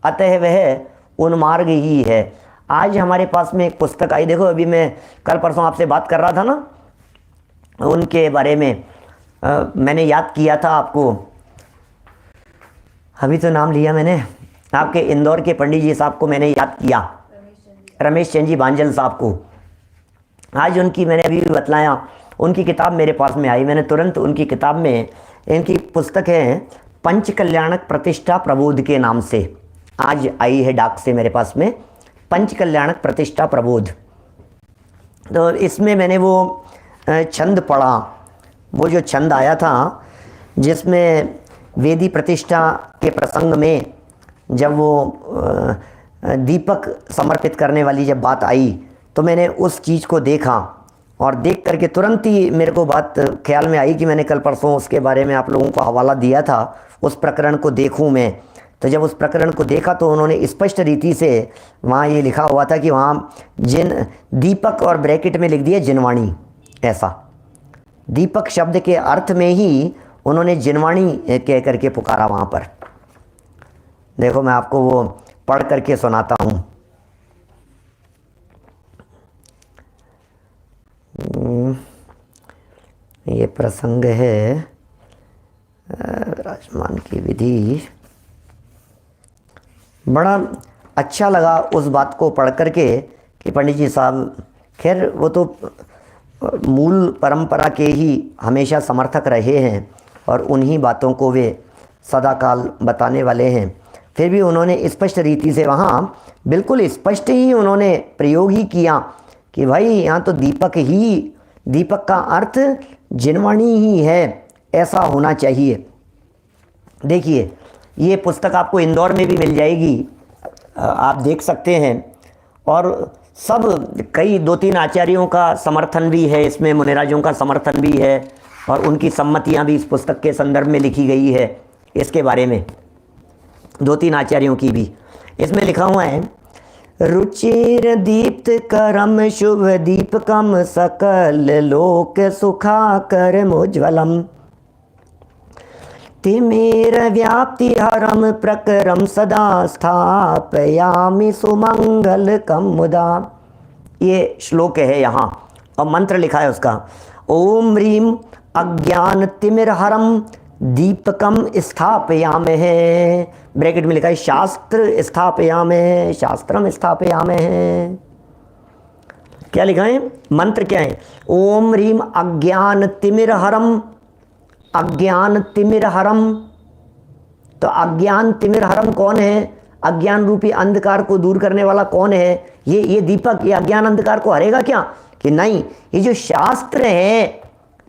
अतः वह उन्मार्ग ही है। आज हमारे पास में एक पुस्तक आई, देखो अभी मैं कल परसों आपसे बात कर रहा था ना उनके बारे में, मैंने याद किया था आपको, अभी तो नाम लिया मैंने, आपके इंदौर के पंडित जी साहब को मैंने याद किया, रमेश चंद जी बांजल साहब को। आज उनकी मैंने अभी भी बतलाया, उनकी किताब मेरे पास में आई, मैंने तुरंत उनकी किताब में, इनकी पुस्तक है पंच कल्याणक प्रतिष्ठा प्रबोध के नाम से, आज आई है डाक से मेरे पास में, पंच कल्याणक प्रतिष्ठा प्रबोध। तो इसमें मैंने वो छंद पढ़ा, वो जो छंद आया था जिसमें वेदी प्रतिष्ठा के प्रसंग में जब वो दीपक समर्पित करने वाली जब बात आई, तो मैंने उस चीज़ को देखा, और देख करके तुरंत ही मेरे को बात ख्याल में आई कि मैंने कल परसों उसके बारे में आप लोगों को हवाला दिया था, उस प्रकरण को देखूं मैं। तो जब उस प्रकरण को देखा तो उन्होंने स्पष्ट रीति से वहाँ ये लिखा हुआ था कि वहाँ दीपक और ब्रैकेट में लिख दिया जिनवाणी, ऐसा दीपक शब्द के अर्थ में ही उन्होंने जिनवाणी कह करके पुकारा वहाँ पर। देखो मैं आपको वो पढ़ करके सुनाता हूँ। ये प्रसंग है विराजमान की विधि। बड़ा अच्छा लगा उस बात को पढ़ करके कि पंडित जी साहब, खैर वो तो मूल परंपरा के ही हमेशा समर्थक रहे हैं और उन्हीं बातों को वे सदाकाल बताने वाले हैं। फिर भी उन्होंने स्पष्ट रीति से वहाँ बिल्कुल स्पष्ट ही उन्होंने प्रयोग ही किया कि भाई यहाँ तो दीपक का अर्थ जिनवाणी ही है, ऐसा होना चाहिए। देखिए ये पुस्तक आपको इंदौर में भी मिल जाएगी, आप देख सकते हैं। और सब कई 2-3 आचार्यों का समर्थन भी है इसमें, मुनिराजों का समर्थन भी है, और उनकी सम्मतियां भी इस पुस्तक के संदर्भ में लिखी गई है। इसके बारे में 2-3 आचार्यों की भी इसमें लिखा हुआ है। रुचिर दीप्त करम शुभ दीपकम सकल लोक सुखा कर मुज्ज्वलम। तिमिर व्याप्ति हरम प्रकरम सदा स्थापयामि सुमंगलकम मुदा। ये श्लोक है यहाँ और मंत्र लिखा है उसका। ओम ह्रीम अज्ञान तिमिर हरम दीपकम स्थापयामहे, ब्रैकेट में लिखा है शास्त्र स्थापयामहे, शास्त्रम स्थापयामहे। क्या लिखा है, मंत्र क्या है? ओम ह्रीम अज्ञान तिमिर हरम, अज्ञान तिमिर हरम। तो अज्ञान तिमिर हरम कौन है? अज्ञान रूपी अंधकार को दूर करने वाला कौन है? ये दीपक, ये अज्ञान अंधकार को हरेगा क्या? कि नहीं, ये जो शास्त्र है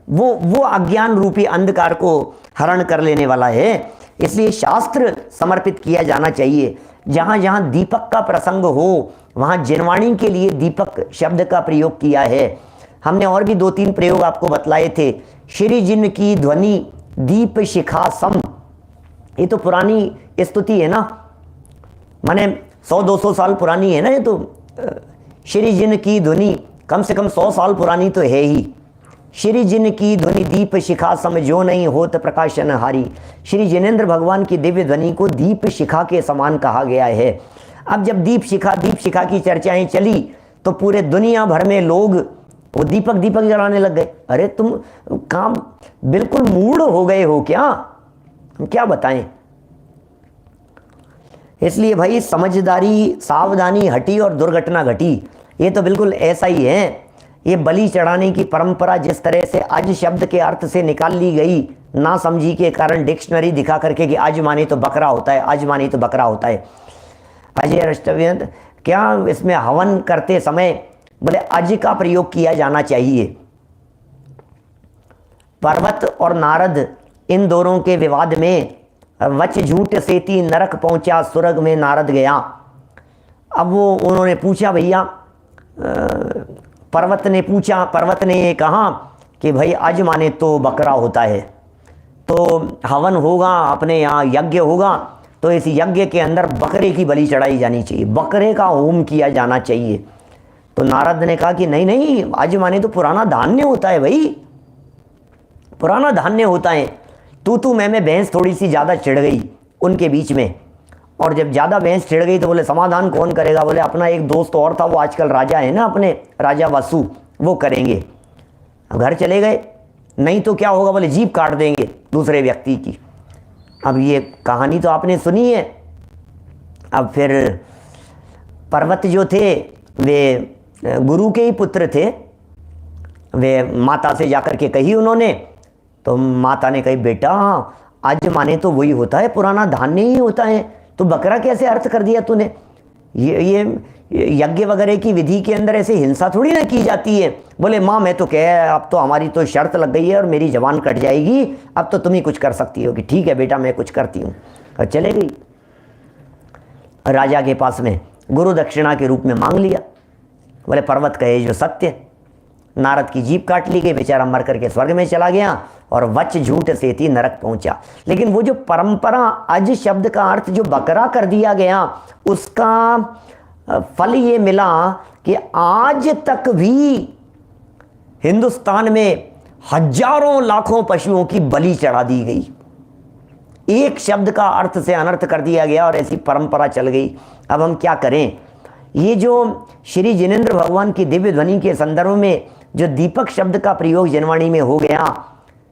वो अज्ञान रूपी अंधकार को हरण कर लेने वाला है। इसलिए शास्त्र समर्पित किया जाना चाहिए। जहाँ जहाँ दीपक का प्रसंग हो वहाँ जिनवाणी के लिए दीपक शब्द का प्रयोग किया है। हमने और भी 2-3 प्रयोग आपको बतलाए थे। श्री जिन की ध्वनि दीप शिखा सम, ये तो पुरानी स्तुति है ना, माने 100-200 साल पुरानी है ना ये तो। श्री जिन की ध्वनि कम से कम 100 साल पुरानी तो है ही। श्री जिन की ध्वनि दीप शिखा सम जो नहीं होत प्रकाशन हारी। श्री जिनेंद्र भगवान की दिव्य ध्वनि को दीप शिखा के समान कहा गया है। अब जब दीप शिखा की चर्चाएं चली तो पूरे दुनिया भर में लोग वो दीपक जलाने लग गए। अरे तुम काम बिल्कुल मूड हो गए हो क्या? हम क्या बताएं। इसलिए भाई समझदारी, सावधानी हटी और दुर्घटना घटी। ये तो बिल्कुल ऐसा ही है। ये बलि चढ़ाने की परंपरा जिस तरह से आज शब्द के अर्थ से निकाल ली गई, ना समझी के कारण डिक्शनरी दिखा करके कि आज माने तो बकरा होता है, आज माने तो बकरा होता है। अजय रष्टव्यंत, क्या इसमें हवन करते समय बोले अज का प्रयोग किया जाना चाहिए? पर्वत और नारद इन दोनों के विवाद में वच झूठ सेती नरक पहुंचा सुरग में नारद गया। अब वो उन्होंने पूछा, भैया पर्वत ने ये कहा कि भाई आज माने तो बकरा होता है, तो हवन होगा, अपने यहाँ यज्ञ होगा, तो इस यज्ञ के अंदर बकरे की बलि चढ़ाई जानी चाहिए, बकरे का होम किया जाना चाहिए। तो नारद ने कहा कि नहीं नहीं, आज माने तो पुराना धान्य होता है भाई, पुराना धान्य होता है। तू मैं भैंस थोड़ी सी ज़्यादा चिढ़ गई उनके बीच में, और जब ज़्यादा भैंस चिढ़ गई तो बोले समाधान कौन करेगा? बोले अपना एक दोस्त और था, वो आजकल राजा है ना, अपने राजा वासु, वो करेंगे। अब घर चले गए। नहीं तो क्या होगा? बोले जीभ काट देंगे दूसरे व्यक्ति की। अब ये कहानी तो आपने सुनी है। अब फिर पर्वत जो थे वे गुरु के ही पुत्र थे। वे माता से जाकर के कही उन्होंने, तो माता ने कही बेटा आज माने तो वही होता है, पुराना धान्य ही होता है, तो बकरा कैसे अर्थ कर दिया तूने? ये यज्ञ वगैरह की विधि के अंदर ऐसे हिंसा थोड़ी ना की जाती है। बोले माँ मैं तो कह, अब तो हमारी तो शर्त लग गई है और मेरी जबान कट जाएगी, अब तो तुम ही कुछ कर सकती हो। कि ठीक है बेटा मैं कुछ करती हूँ। और चले गई राजा के पास में, गुरु दक्षिणा के रूप में मांग लिया। बोले पर्वत कहे जो सत्य। नारद की जीभ काट ली गई, बेचारा मर करके स्वर्ग में चला गया और वच झूठ सेती नरक पहुंचा। लेकिन वो जो परंपरा अज शब्द का अर्थ जो बकरा कर दिया गया, उसका फल ये मिला कि आज तक भी हिंदुस्तान में हजारों लाखों पशुओं की बलि चढ़ा दी गई। एक शब्द का अर्थ से अनर्थ कर दिया गया और ऐसी परंपरा चल गई। अब हम क्या करें? ये जो श्री जिनेंद्र भगवान की दिव्य ध्वनि के संदर्भ में जो दीपक शब्द का प्रयोग जनवाणी में हो गया,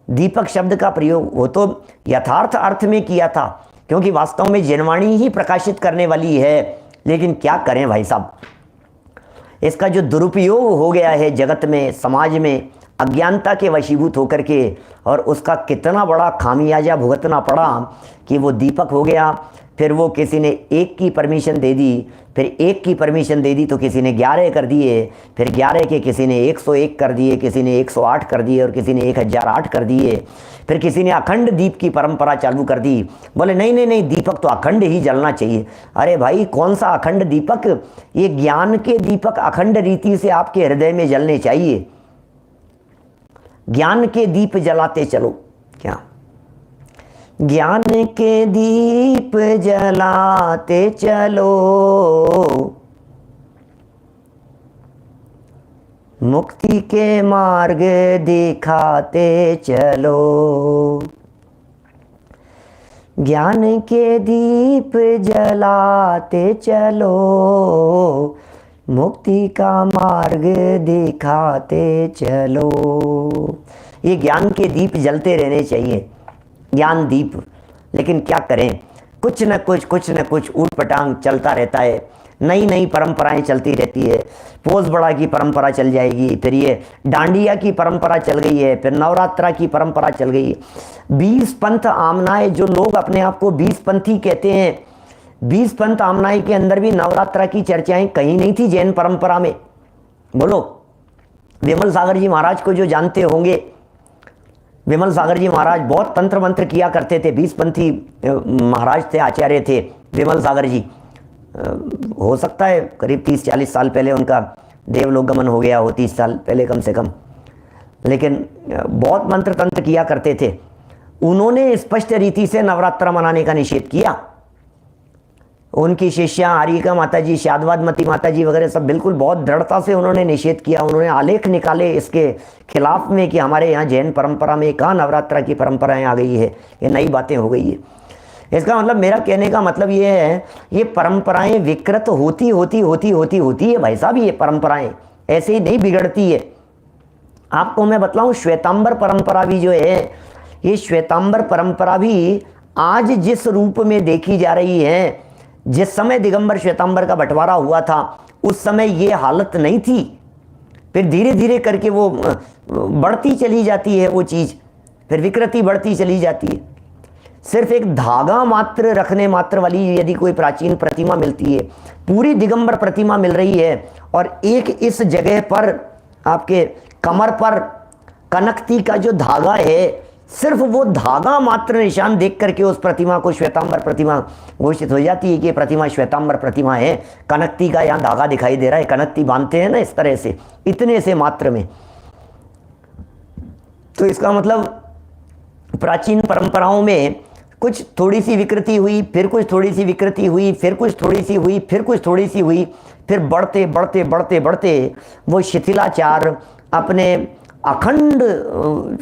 दीपक शब्द का प्रयोग वो तो यथार्थ अर्थ में किया था, क्योंकि वास्तव में जनवाणी ही प्रकाशित करने वाली है। लेकिन क्या करें भाई साहब, इसका जो दुरुपयोग हो गया है जगत में, समाज में, अज्ञानता के वशीभूत होकर के, और उसका कितना बड़ा खामियाजा भुगतना पड़ा कि वो दीपक हो गया। फिर वो किसी ने 1 की परमिशन दे दी, फिर 1 की परमिशन दे दी तो किसी ने 11 कर दिए, फिर 11 के किसी ने 101 कर दिए, किसी ने 108 कर दिए और किसी ने 1008 कर दिए। फिर किसी ने अखंड दीप की परंपरा चालू कर दी। बोले नहीं नहीं नहीं, दीपक तो अखंड ही जलना चाहिए। अरे भाई कौन सा अखंड दीपक? ये ज्ञान के दीपक अखंड रीति से आपके हृदय में जलने चाहिए। ज्ञान के दीप जलाते चलो। क्या ज्ञान के दीप जलाते चलो, मुक्ति के मार्ग दिखाते चलो। ज्ञान के दीप जलाते चलो, मुक्ति का मार्ग दिखाते चलो। ये ज्ञान के दीप जलते रहने चाहिए, ज्ञान दीप। लेकिन क्या करें, कुछ न कुछ ऊट पटांग चलता रहता है। नई नई परंपराएं चलती रहती है। पोस बड़ा की परंपरा चल जाएगी, फिर ये डांडिया की परंपरा चल गई है, फिर नवरात्रा की परंपरा चल गई है। 20 पंथ आमनाए, जो लोग अपने आप को 20 पंथी कहते हैं, 20 पंथ आमनाए के अंदर भी नवरात्रा की चर्चाएं कहीं नहीं थी जैन परंपरा में। बोलो, विमल सागर जी महाराज को जो जानते होंगे, विमल सागर जी महाराज बहुत तंत्र मंत्र किया करते थे। 20 पंथी महाराज थे, आचार्य थे विमल सागर जी। हो सकता है करीब 30-40 साल पहले उनका देवलोक गमन हो गया हो, 30 साल पहले कम से कम। लेकिन बहुत मंत्र तंत्र किया करते थे। उन्होंने स्पष्ट रीति से नवरात्रा मनाने का निषेध किया। उनकी शिष्या आरिका माता जी, शादवादमती माता जी वगैरह सब बिल्कुल बहुत दृढ़ता से उन्होंने निषेध किया। उन्होंने आलेख निकाले इसके खिलाफ में कि हमारे यहाँ जैन परंपरा में कहाँ नवरात्रा की परंपराएं आ गई है, ये नई बातें हो गई है। इसका मतलब, मेरा कहने का मतलब ये है, ये परंपराएं विकृत होती है भाई साहब। ये परंपराएं ऐसे ही नहीं बिगड़ती है। आपको मैं बतलाऊं, श्वेतांबर परंपरा भी जो है, ये श्वेतांबर परंपरा भी आज जिस रूप में देखी जा रही है, जिस समय दिगंबर श्वेतांबर का बंटवारा हुआ था उस समय ये हालत नहीं थी। फिर धीरे धीरे करके वो बढ़ती चली जाती है, वो चीज़ फिर विकृति बढ़ती चली जाती है। सिर्फ एक धागा मात्र रखने मात्र वाली यदि कोई प्राचीन प्रतिमा मिलती है, पूरी दिगंबर प्रतिमा मिल रही है, और एक इस जगह पर आपके कमर पर कनकती का जो धागा है, सिर्फ वो धागा मात्र निशान देख करके उस प्रतिमा को श्वेतांबर प्रतिमा घोषित हो जाती है कि ये प्रतिमा श्वेतांबर प्रतिमा है। कनकती का यहाँ धागा दिखाई दे रहा है, कनकती बांधते हैं ना इस तरह से, इतने से मात्र में। तो इसका मतलब प्राचीन परंपराओं में कुछ थोड़ी सी विकृति हुई, फिर कुछ थोड़ी सी विकृति हुई, फिर कुछ थोड़ी सी हुई, फिर कुछ थोड़ी सी हुई, फिर बढ़ते बढ़ते बढ़ते बढ़ते वो शिथिलाचार अपने अखंड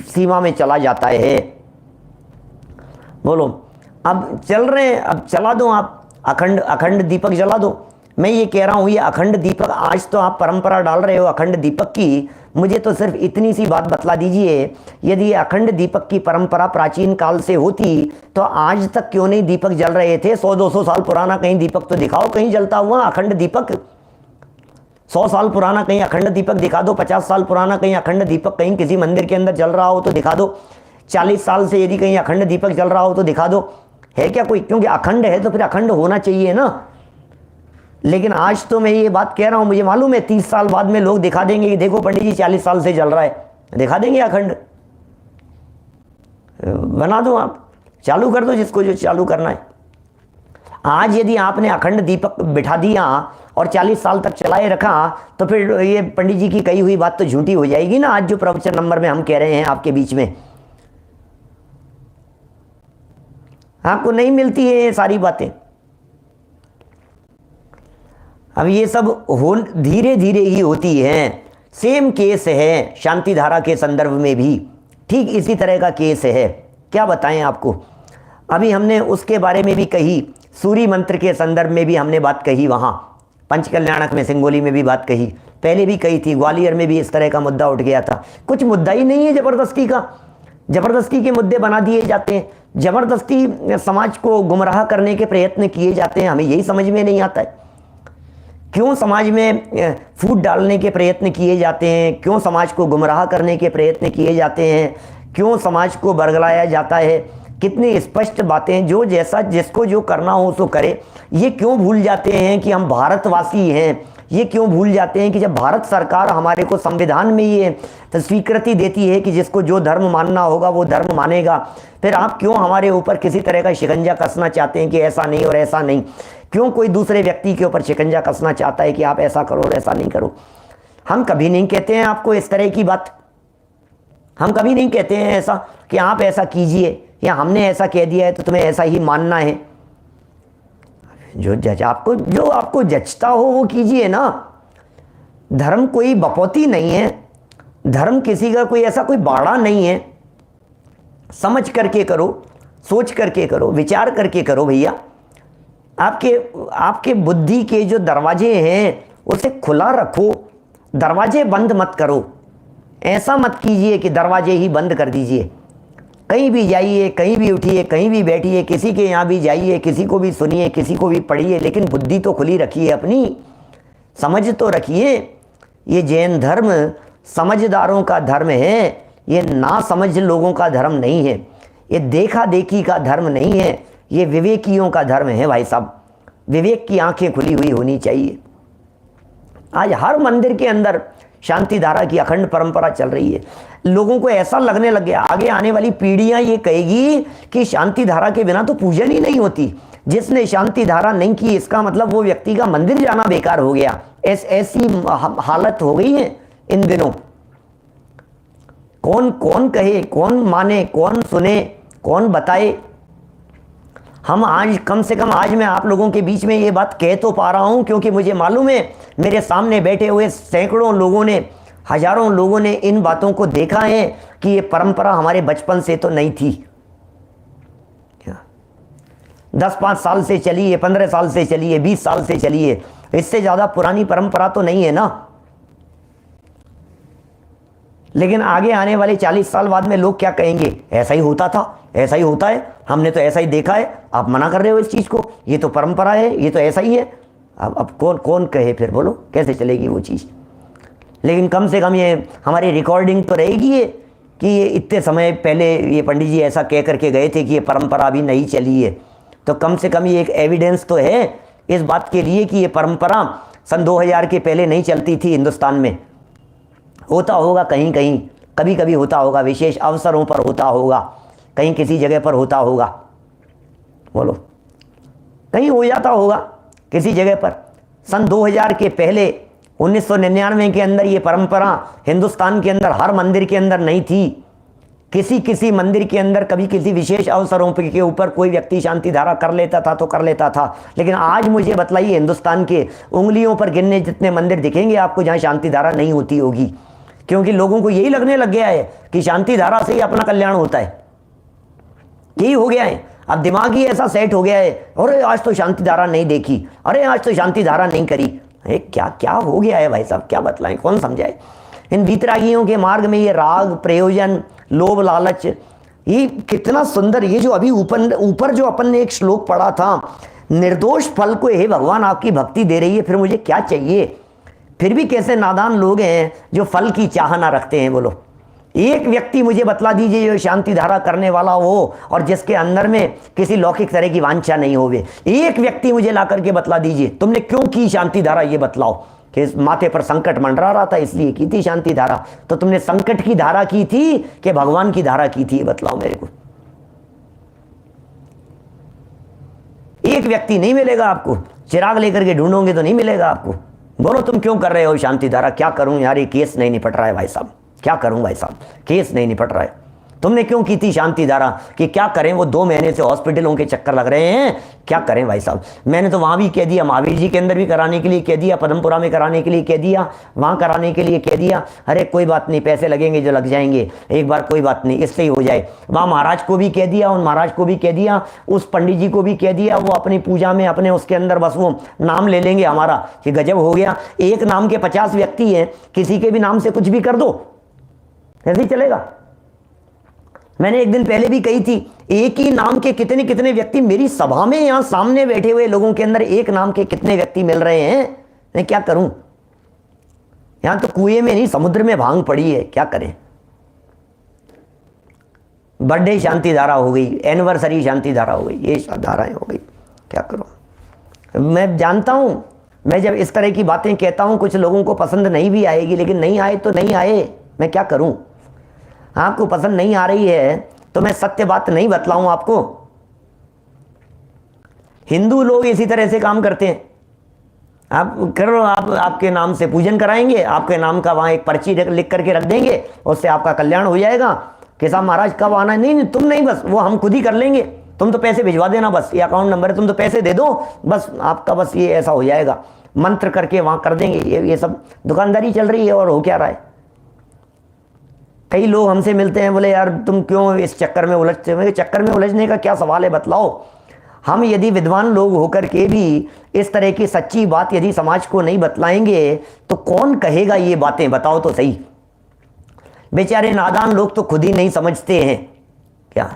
सीमा में चला जाता है। बोलो, अब चल रहे हैं, अब चला दो आप अखंड दीपक जला दो। मैं ये कह रहा हूँ, ये अखंड दीपक, आज तो आप परंपरा डाल रहे हो अखंड दीपक की, मुझे तो सिर्फ इतनी सी बात बतला दीजिए, यदि ये अखंड दीपक की परंपरा प्राचीन काल से होती तो आज तक क्यों नहीं दीपक जल रहे थे? 100-200 साल पुराना कहीं दीपक तो दिखाओ, कहीं जलता हुआ अखंड दीपक। 100 साल पुराना कहीं अखंड दीपक दिखा दो, 50 साल पुराना कहीं अखंड दीपक कहीं किसी मंदिर के अंदर जल रहा हो तो दिखा दो, 40 साल से यदि कहीं अखंड दीपक जल रहा हो तो दिखा दो। है क्या कोई? क्योंकि अखंड है तो फिर अखंड होना चाहिए ना। लेकिन आज तो मैं ये बात कह रहा हूं, मुझे मालूम है 30 साल बाद में लोग दिखा देंगे कि देखो पंडित जी 40 साल से जल रहा है, दिखा देंगे अखंड। बना दो, आप चालू कर दो जिसको जो चालू करना है। आज यदि आपने अखंड दीपक बिठा दिया और 40 साल तक चलाए रखा तो फिर ये पंडित जी की कही हुई बात तो झूठी हो जाएगी ना। आज जो प्रवचन नंबर में हम कह रहे हैं आपके बीच में, आपको नहीं मिलती है ये सारी बातें। अब ये सब धीरे धीरे ही होती हैं। सेम केस है शांति धारा के संदर्भ में भी, ठीक इसी तरह का केस है। क्या बताएं आपको, अभी हमने उसके बारे में भी कही, सूर्य मंत्र के संदर्भ में भी हमने बात कही, वहाँ पंचकल्याणक में सिंगोली में भी बात कही, पहले भी कही थी, ग्वालियर में भी इस तरह का मुद्दा उठ गया था। कुछ मुद्दा ही नहीं है ज़बरदस्ती का, ज़बरदस्ती के मुद्दे बना दिए जाते हैं, ज़बरदस्ती समाज को गुमराह करने के प्रयत्न किए जाते हैं। हमें यही समझ में नहीं आता है क्यों समाज में फूट डालने के प्रयत्न किए जाते हैं, क्यों समाज को गुमराह करने के प्रयत्न किए जाते हैं, क्यों समाज को बरगलाया जाता है। कितनी स्पष्ट बातें, जो जैसा जिसको जो करना हो उसको करे। ये क्यों भूल जाते हैं कि हम भारतवासी हैं, ये क्यों भूल जाते हैं कि जब भारत सरकार हमारे को संविधान में ये स्वीकृति देती है कि जिसको जो धर्म मानना होगा वो धर्म मानेगा, फिर आप क्यों हमारे ऊपर किसी तरह का शिकंजा कसना चाहते हैं कि ऐसा नहीं और ऐसा नहीं? क्यों कोई दूसरे व्यक्ति के ऊपर शिकंजा कसना चाहता है कि आप ऐसा करो और ऐसा नहीं करो? हम कभी नहीं कहते हैं आपको इस तरह की बात, हम कभी नहीं कहते हैं ऐसा कि आप ऐसा कीजिए या हमने ऐसा कह दिया है तो तुम्हें ऐसा ही मानना है। जो आपको जचता हो वो कीजिए ना। धर्म कोई बपौती नहीं है, धर्म किसी का कोई ऐसा कोई बाड़ा नहीं है। समझ करके करो, सोच करके करो, विचार करके करो भैया। आपके बुद्धि के जो दरवाजे हैं उसे खुला रखो, दरवाजे बंद मत करो। ऐसा मत कीजिए कि दरवाजे ही बंद कर दीजिए। कहीं भी जाइए, कहीं भी उठिए, कहीं भी बैठिए, किसी के यहाँ भी जाइए, किसी को भी सुनिए, किसी को भी पढ़िए, लेकिन बुद्धि तो खुली रखिए अपनी, समझ तो रखिए। ये जैन धर्म समझदारों का धर्म है, ये ना समझ लोगों का धर्म नहीं है, ये देखा देखी का धर्म नहीं है, ये विवेकियों का धर्म है भाई साहब। विवेक की आंखें खुली हुई होनी चाहिए। आज हर मंदिर के अंदर शांति धारा की अखंड परंपरा चल रही है। लोगों को ऐसा लगने लग गया, आगे आने वाली पीढ़ियां ये कहेगी कि शांति धारा के बिना तो पूजन ही नहीं होती। जिसने शांति धारा नहीं की इसका मतलब वो व्यक्ति का मंदिर जाना बेकार हो गया। ऐसी हालत हो गई है इन दिनों। कौन कौन कहे, कौन माने, कौन सुने, कौन बताए। हम आज कम से कम आज मैं आप लोगों के बीच में ये बात कह तो पा रहा हूं क्योंकि मुझे मालूम है मेरे सामने बैठे हुए सैकड़ों लोगों ने, हजारों लोगों ने इन बातों को देखा है कि ये परंपरा हमारे बचपन से तो नहीं थी। 10-5 साल से चली है, 15 साल से चली है, 20 साल से चली है, इससे ज्यादा पुरानी परंपरा तो नहीं है ना। लेकिन आगे आने वाले 40 साल बाद में लोग क्या कहेंगे, ऐसा ही होता था, ऐसा ही होता है, हमने तो ऐसा ही देखा है, आप मना कर रहे हो इस चीज को, ये तो परंपरा है, ये तो ऐसा ही है। अब कौन कौन कहे फिर, बोलो कैसे चलेगी वो चीज। लेकिन कम से कम ये हमारी रिकॉर्डिंग तो रहेगी ये कि ये इतने समय पहले ये पंडित जी ऐसा कह करके गए थे कि ये परंपरा अभी नहीं चली है। तो कम से कम ये एक एविडेंस तो है इस बात के लिए कि ये परंपरा सन 2000 के पहले नहीं चलती थी हिंदुस्तान में। होता होगा कहीं कहीं, कभी कभी होता होगा, विशेष अवसरों पर होता होगा, कहीं किसी जगह पर होता होगा, बोलो कहीं हो जाता होगा किसी जगह पर। सन 2000 के पहले 1999 के अंदर ये परंपरा हिंदुस्तान के अंदर हर मंदिर के अंदर नहीं थी। किसी मंदिर के अंदर कभी किसी विशेष अवसरों के ऊपर कोई व्यक्ति शांति धारा कर लेता था तो कर लेता था। लेकिन आज मुझे बतलाइए हिंदुस्तान के उंगलियों पर गिनने जितने मंदिर दिखेंगे आपको जहां शांति धारा नहीं होती होगी, क्योंकि लोगों को यही लगने लग गया है कि शांति धारा से ही अपना कल्याण होता है। यही हो गया है, अब दिमाग ही ऐसा सेट हो गया है, अरे आज तो शांति धारा नहीं देखी, अरे आज तो शांति धारा नहीं करी। अरे क्या क्या हो गया है भाई साहब, क्या बतलाएं, कौन समझाए। इन बीतरागियों के मार्ग में ये राग, प्रयोजन, लोभ, लालच, ये कितना सुंदर, ये जो अभी ऊपर जो अपन ने एक श्लोक पढ़ा था, निर्दोष फल को हे भगवान आपकी भक्ति दे रही है, फिर मुझे क्या चाहिए। फिर भी कैसे नादान लोग हैं जो फल की चाह ना रखते हैं। बोलो एक व्यक्ति मुझे बतला दीजिए जो शांति धारा करने वाला हो और जिसके अंदर में किसी लौकिक तरह की वांछा नहीं होवे। एक व्यक्ति मुझे ला करके बतला दीजिए तुमने क्यों की शांति धारा, ये बतलाओ। कि माथे पर संकट मंडरा रहा था इसलिए की थी शांति धारा। तो तुमने संकट की धारा की थी कि भगवान की धारा की थी, ये बतलाओ मेरे को। एक व्यक्ति नहीं मिलेगा आपको, चिराग लेकर के ढूंढोगे तो नहीं मिलेगा आपको। बोलो तुम क्यों कर रहे हो शांति धारा। क्या करूं यार, ये केस नहीं निपट रहा है भाई साहब, क्या करूं भाई साहब, केस नहीं निपट रहा है। तुमने क्यों की थी शांति धारा कि क्या करें, वो 2 महीने से हॉस्पिटलों के चक्कर लग रहे हैं, क्या करें भाई साहब। मैंने तो वहां भी कह दिया, महावीर जी के अंदर भी कराने के लिए कह दिया, पदमपुरा में कराने के लिए कह दिया, वहां कराने के लिए कह दिया। अरे कोई बात नहीं, पैसे लगेंगे जो लग जाएंगे, एक बार कोई बात नहीं, इससे ही हो जाए। वहां महाराज को भी कह दिया, उन महाराज को भी कह दिया, उस पंडित जी को भी कह दिया, वो अपनी पूजा में अपने उसके अंदर बस वो नाम ले लेंगे हमारा कि गजब हो गया। एक नाम के 50 व्यक्ति हैं, किसी के भी नाम से कुछ भी कर दो, ऐसे ही चलेगा। मैंने एक दिन पहले भी कही थी, एक ही नाम के कितने कितने व्यक्ति मेरी सभा में यहां सामने बैठे हुए लोगों के अंदर एक नाम के कितने व्यक्ति मिल रहे हैं। मैं क्या करूं, यहां तो कुएं में नहीं समुद्र में भांग पड़ी है, क्या करें। बर्थडे शांति धारा हो गई, एनिवर्सरी शांति धारा हो गई, ये धाराएं हो गई, क्या करूं। मैं जानता हूं, मैं जब इस तरह की बातें कहता हूं कुछ लोगों को पसंद नहीं भी आएगी, लेकिन नहीं आए तो नहीं आए, मैं क्या करूं। आपको पसंद नहीं आ रही है तो मैं सत्य बात नहीं बतलाऊं आपको। हिंदू लोग इसी तरह से काम करते हैं। आप करो, आपके नाम से पूजन कराएंगे, आपके नाम का वहां एक पर्ची लिख करके रख देंगे, उससे आपका कल्याण हो जाएगा। कि साहब महाराज कब आना है, नहीं तुम नहीं, बस वो हम खुद ही कर लेंगे, तुम तो पैसे भिजवा देना, बस ये अकाउंट नंबर है, तुम तो पैसे दे दो, बस आपका बस ये ऐसा हो जाएगा। मंत्र करके वहां कर देंगे। ये सब दुकानदारी चल रही है और हो क्या रहा है। कई लोग हमसे मिलते हैं, बोले यार तुम क्यों इस चक्कर में उलझते हो। चक्कर में उलझने का क्या सवाल है, बतलाओ। हम यदि विद्वान लोग होकर के भी इस तरह की सच्ची बात यदि समाज को नहीं बतलाएंगे तो कौन कहेगा ये बातें, बताओ तो सही। बेचारे नादान लोग तो खुद ही नहीं समझते हैं क्या,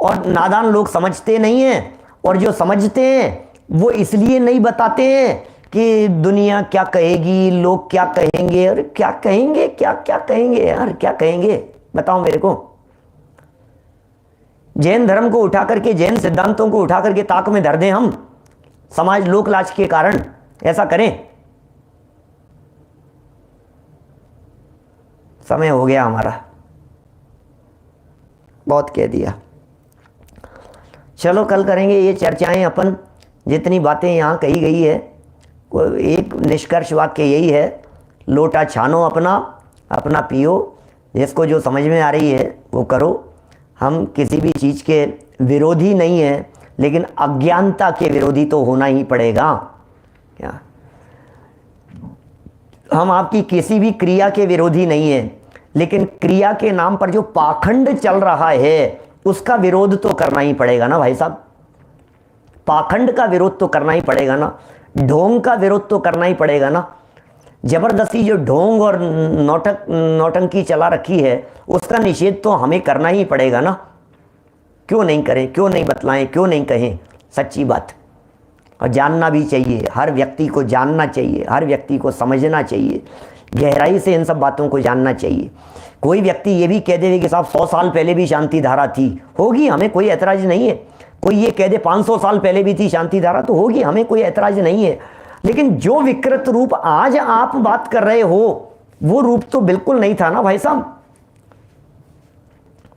और नादान लोग समझते नहीं हैं, और जो समझते हैं वो इसलिए नहीं बताते हैं कि दुनिया क्या कहेगी, लोग क्या कहेंगे। और क्या कहेंगे, क्या क्या कहेंगे यार, क्या कहेंगे बताओ मेरे को। जैन धर्म को उठा करके, जैन सिद्धांतों को उठा करके ताक में धर दें हम, समाज लोक लाज के कारण ऐसा करें। समय हो गया हमारा, बहुत कह दिया। चलो कल करेंगे ये चर्चाएं अपन, जितनी बातें यहाँ कही गई है। एक निष्कर्ष वाक्य यही है, लोटा छानो अपना, अपना पियो, जिसको जो समझ में आ रही है वो करो। हम किसी भी चीज़ के विरोधी नहीं है, लेकिन अज्ञानता के विरोधी तो होना ही पड़ेगा। क्या हम आपकी किसी भी क्रिया के विरोधी नहीं है, लेकिन क्रिया के नाम पर जो पाखंड चल रहा है उसका विरोध तो करना ही पड़ेगा ना भाई साहब। पाखंड का विरोध तो करना ही पड़ेगा ना, ढोंग का विरोध तो करना ही पड़ेगा ना। जबरदस्ती जो ढोंग और नौटंकी चला रखी है उसका निषेध तो हमें करना ही पड़ेगा ना। क्यों नहीं करें, क्यों नहीं बतलाएं, क्यों नहीं कहें सच्ची बात। और जानना भी चाहिए, हर व्यक्ति को जानना चाहिए, हर व्यक्ति को समझना चाहिए, गहराई से इन सब बातों को जानना चाहिए। कोई व्यक्ति ये भी कह दे कि साहब 100 साल पहले भी शांति धारा थी, होगी, हमें कोई ऐतराज नहीं है। कोई ये कह दे 500 साल पहले भी थी शांति धारा, तो होगी, हमें कोई ऐतराज नहीं है। लेकिन जो विकृत रूप आज आप बात कर रहे हो वो रूप तो बिल्कुल नहीं था ना भाई साहब,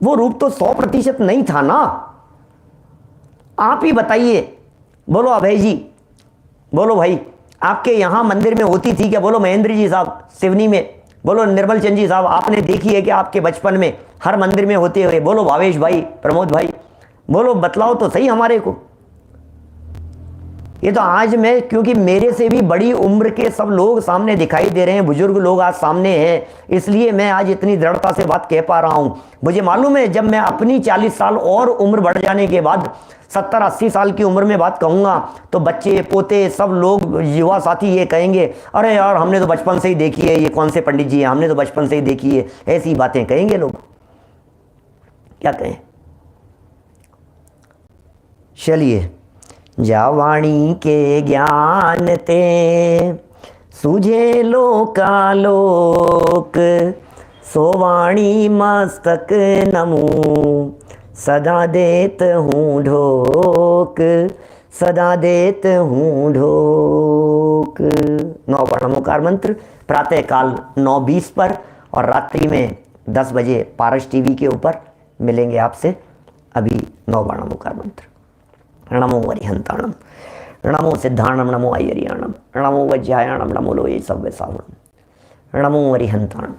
वो रूप तो 100% नहीं था ना। आप ही बताइए, बोलो अभय जी, बोलो भाई, आपके यहां मंदिर में होती थी क्या? बोलो महेंद्र जी साहब सिवनी में, बोलो निर्मल चंद जी साहब, आपने देखी है कि आपके बचपन में हर मंदिर में होते हुए? बोलो भावेश भाई, प्रमोद भाई, बोलो, बतलाओ तो सही हमारे को। ये तो आज मैं, क्योंकि मेरे से भी बड़ी उम्र के सब लोग सामने दिखाई दे रहे हैं, बुजुर्ग लोग आज सामने हैं, इसलिए मैं आज इतनी दृढ़ता से बात कह पा रहा हूं। मुझे मालूम है जब मैं अपनी 40 साल और उम्र बढ़ जाने के बाद 70-80 साल की उम्र में बात कहूंगा तो बच्चे पोते सब लोग, युवा साथी ये कहेंगे, अरे यार हमने तो बचपन से ही देखी है, ये कौन से पंडित जी हैं, हमने तो बचपन से ही देखी है। ऐसी बातें कहेंगे लोग, क्या कहें। चलिए, जावाणी के ज्ञान ते सूझे लोकालोक, सोवाणी मस्तक नमू, सदा देत हूँ ढोक, सदा देत हूँ ढोक। 9 वर्णमोकार मंत्र प्रातःकाल 9:20 पर और रात्रि में 10 बजे पारस टीवी के ऊपर मिलेंगे आपसे। अभी 9 वर्णमोकार मंत्र। नमो वरिहंताणम, नमो सिद्धाणम, नमो आयरियाणम, नमो वज्रायाणम, नमो लोये सव्य सावणम, नमो वरिहंताणम।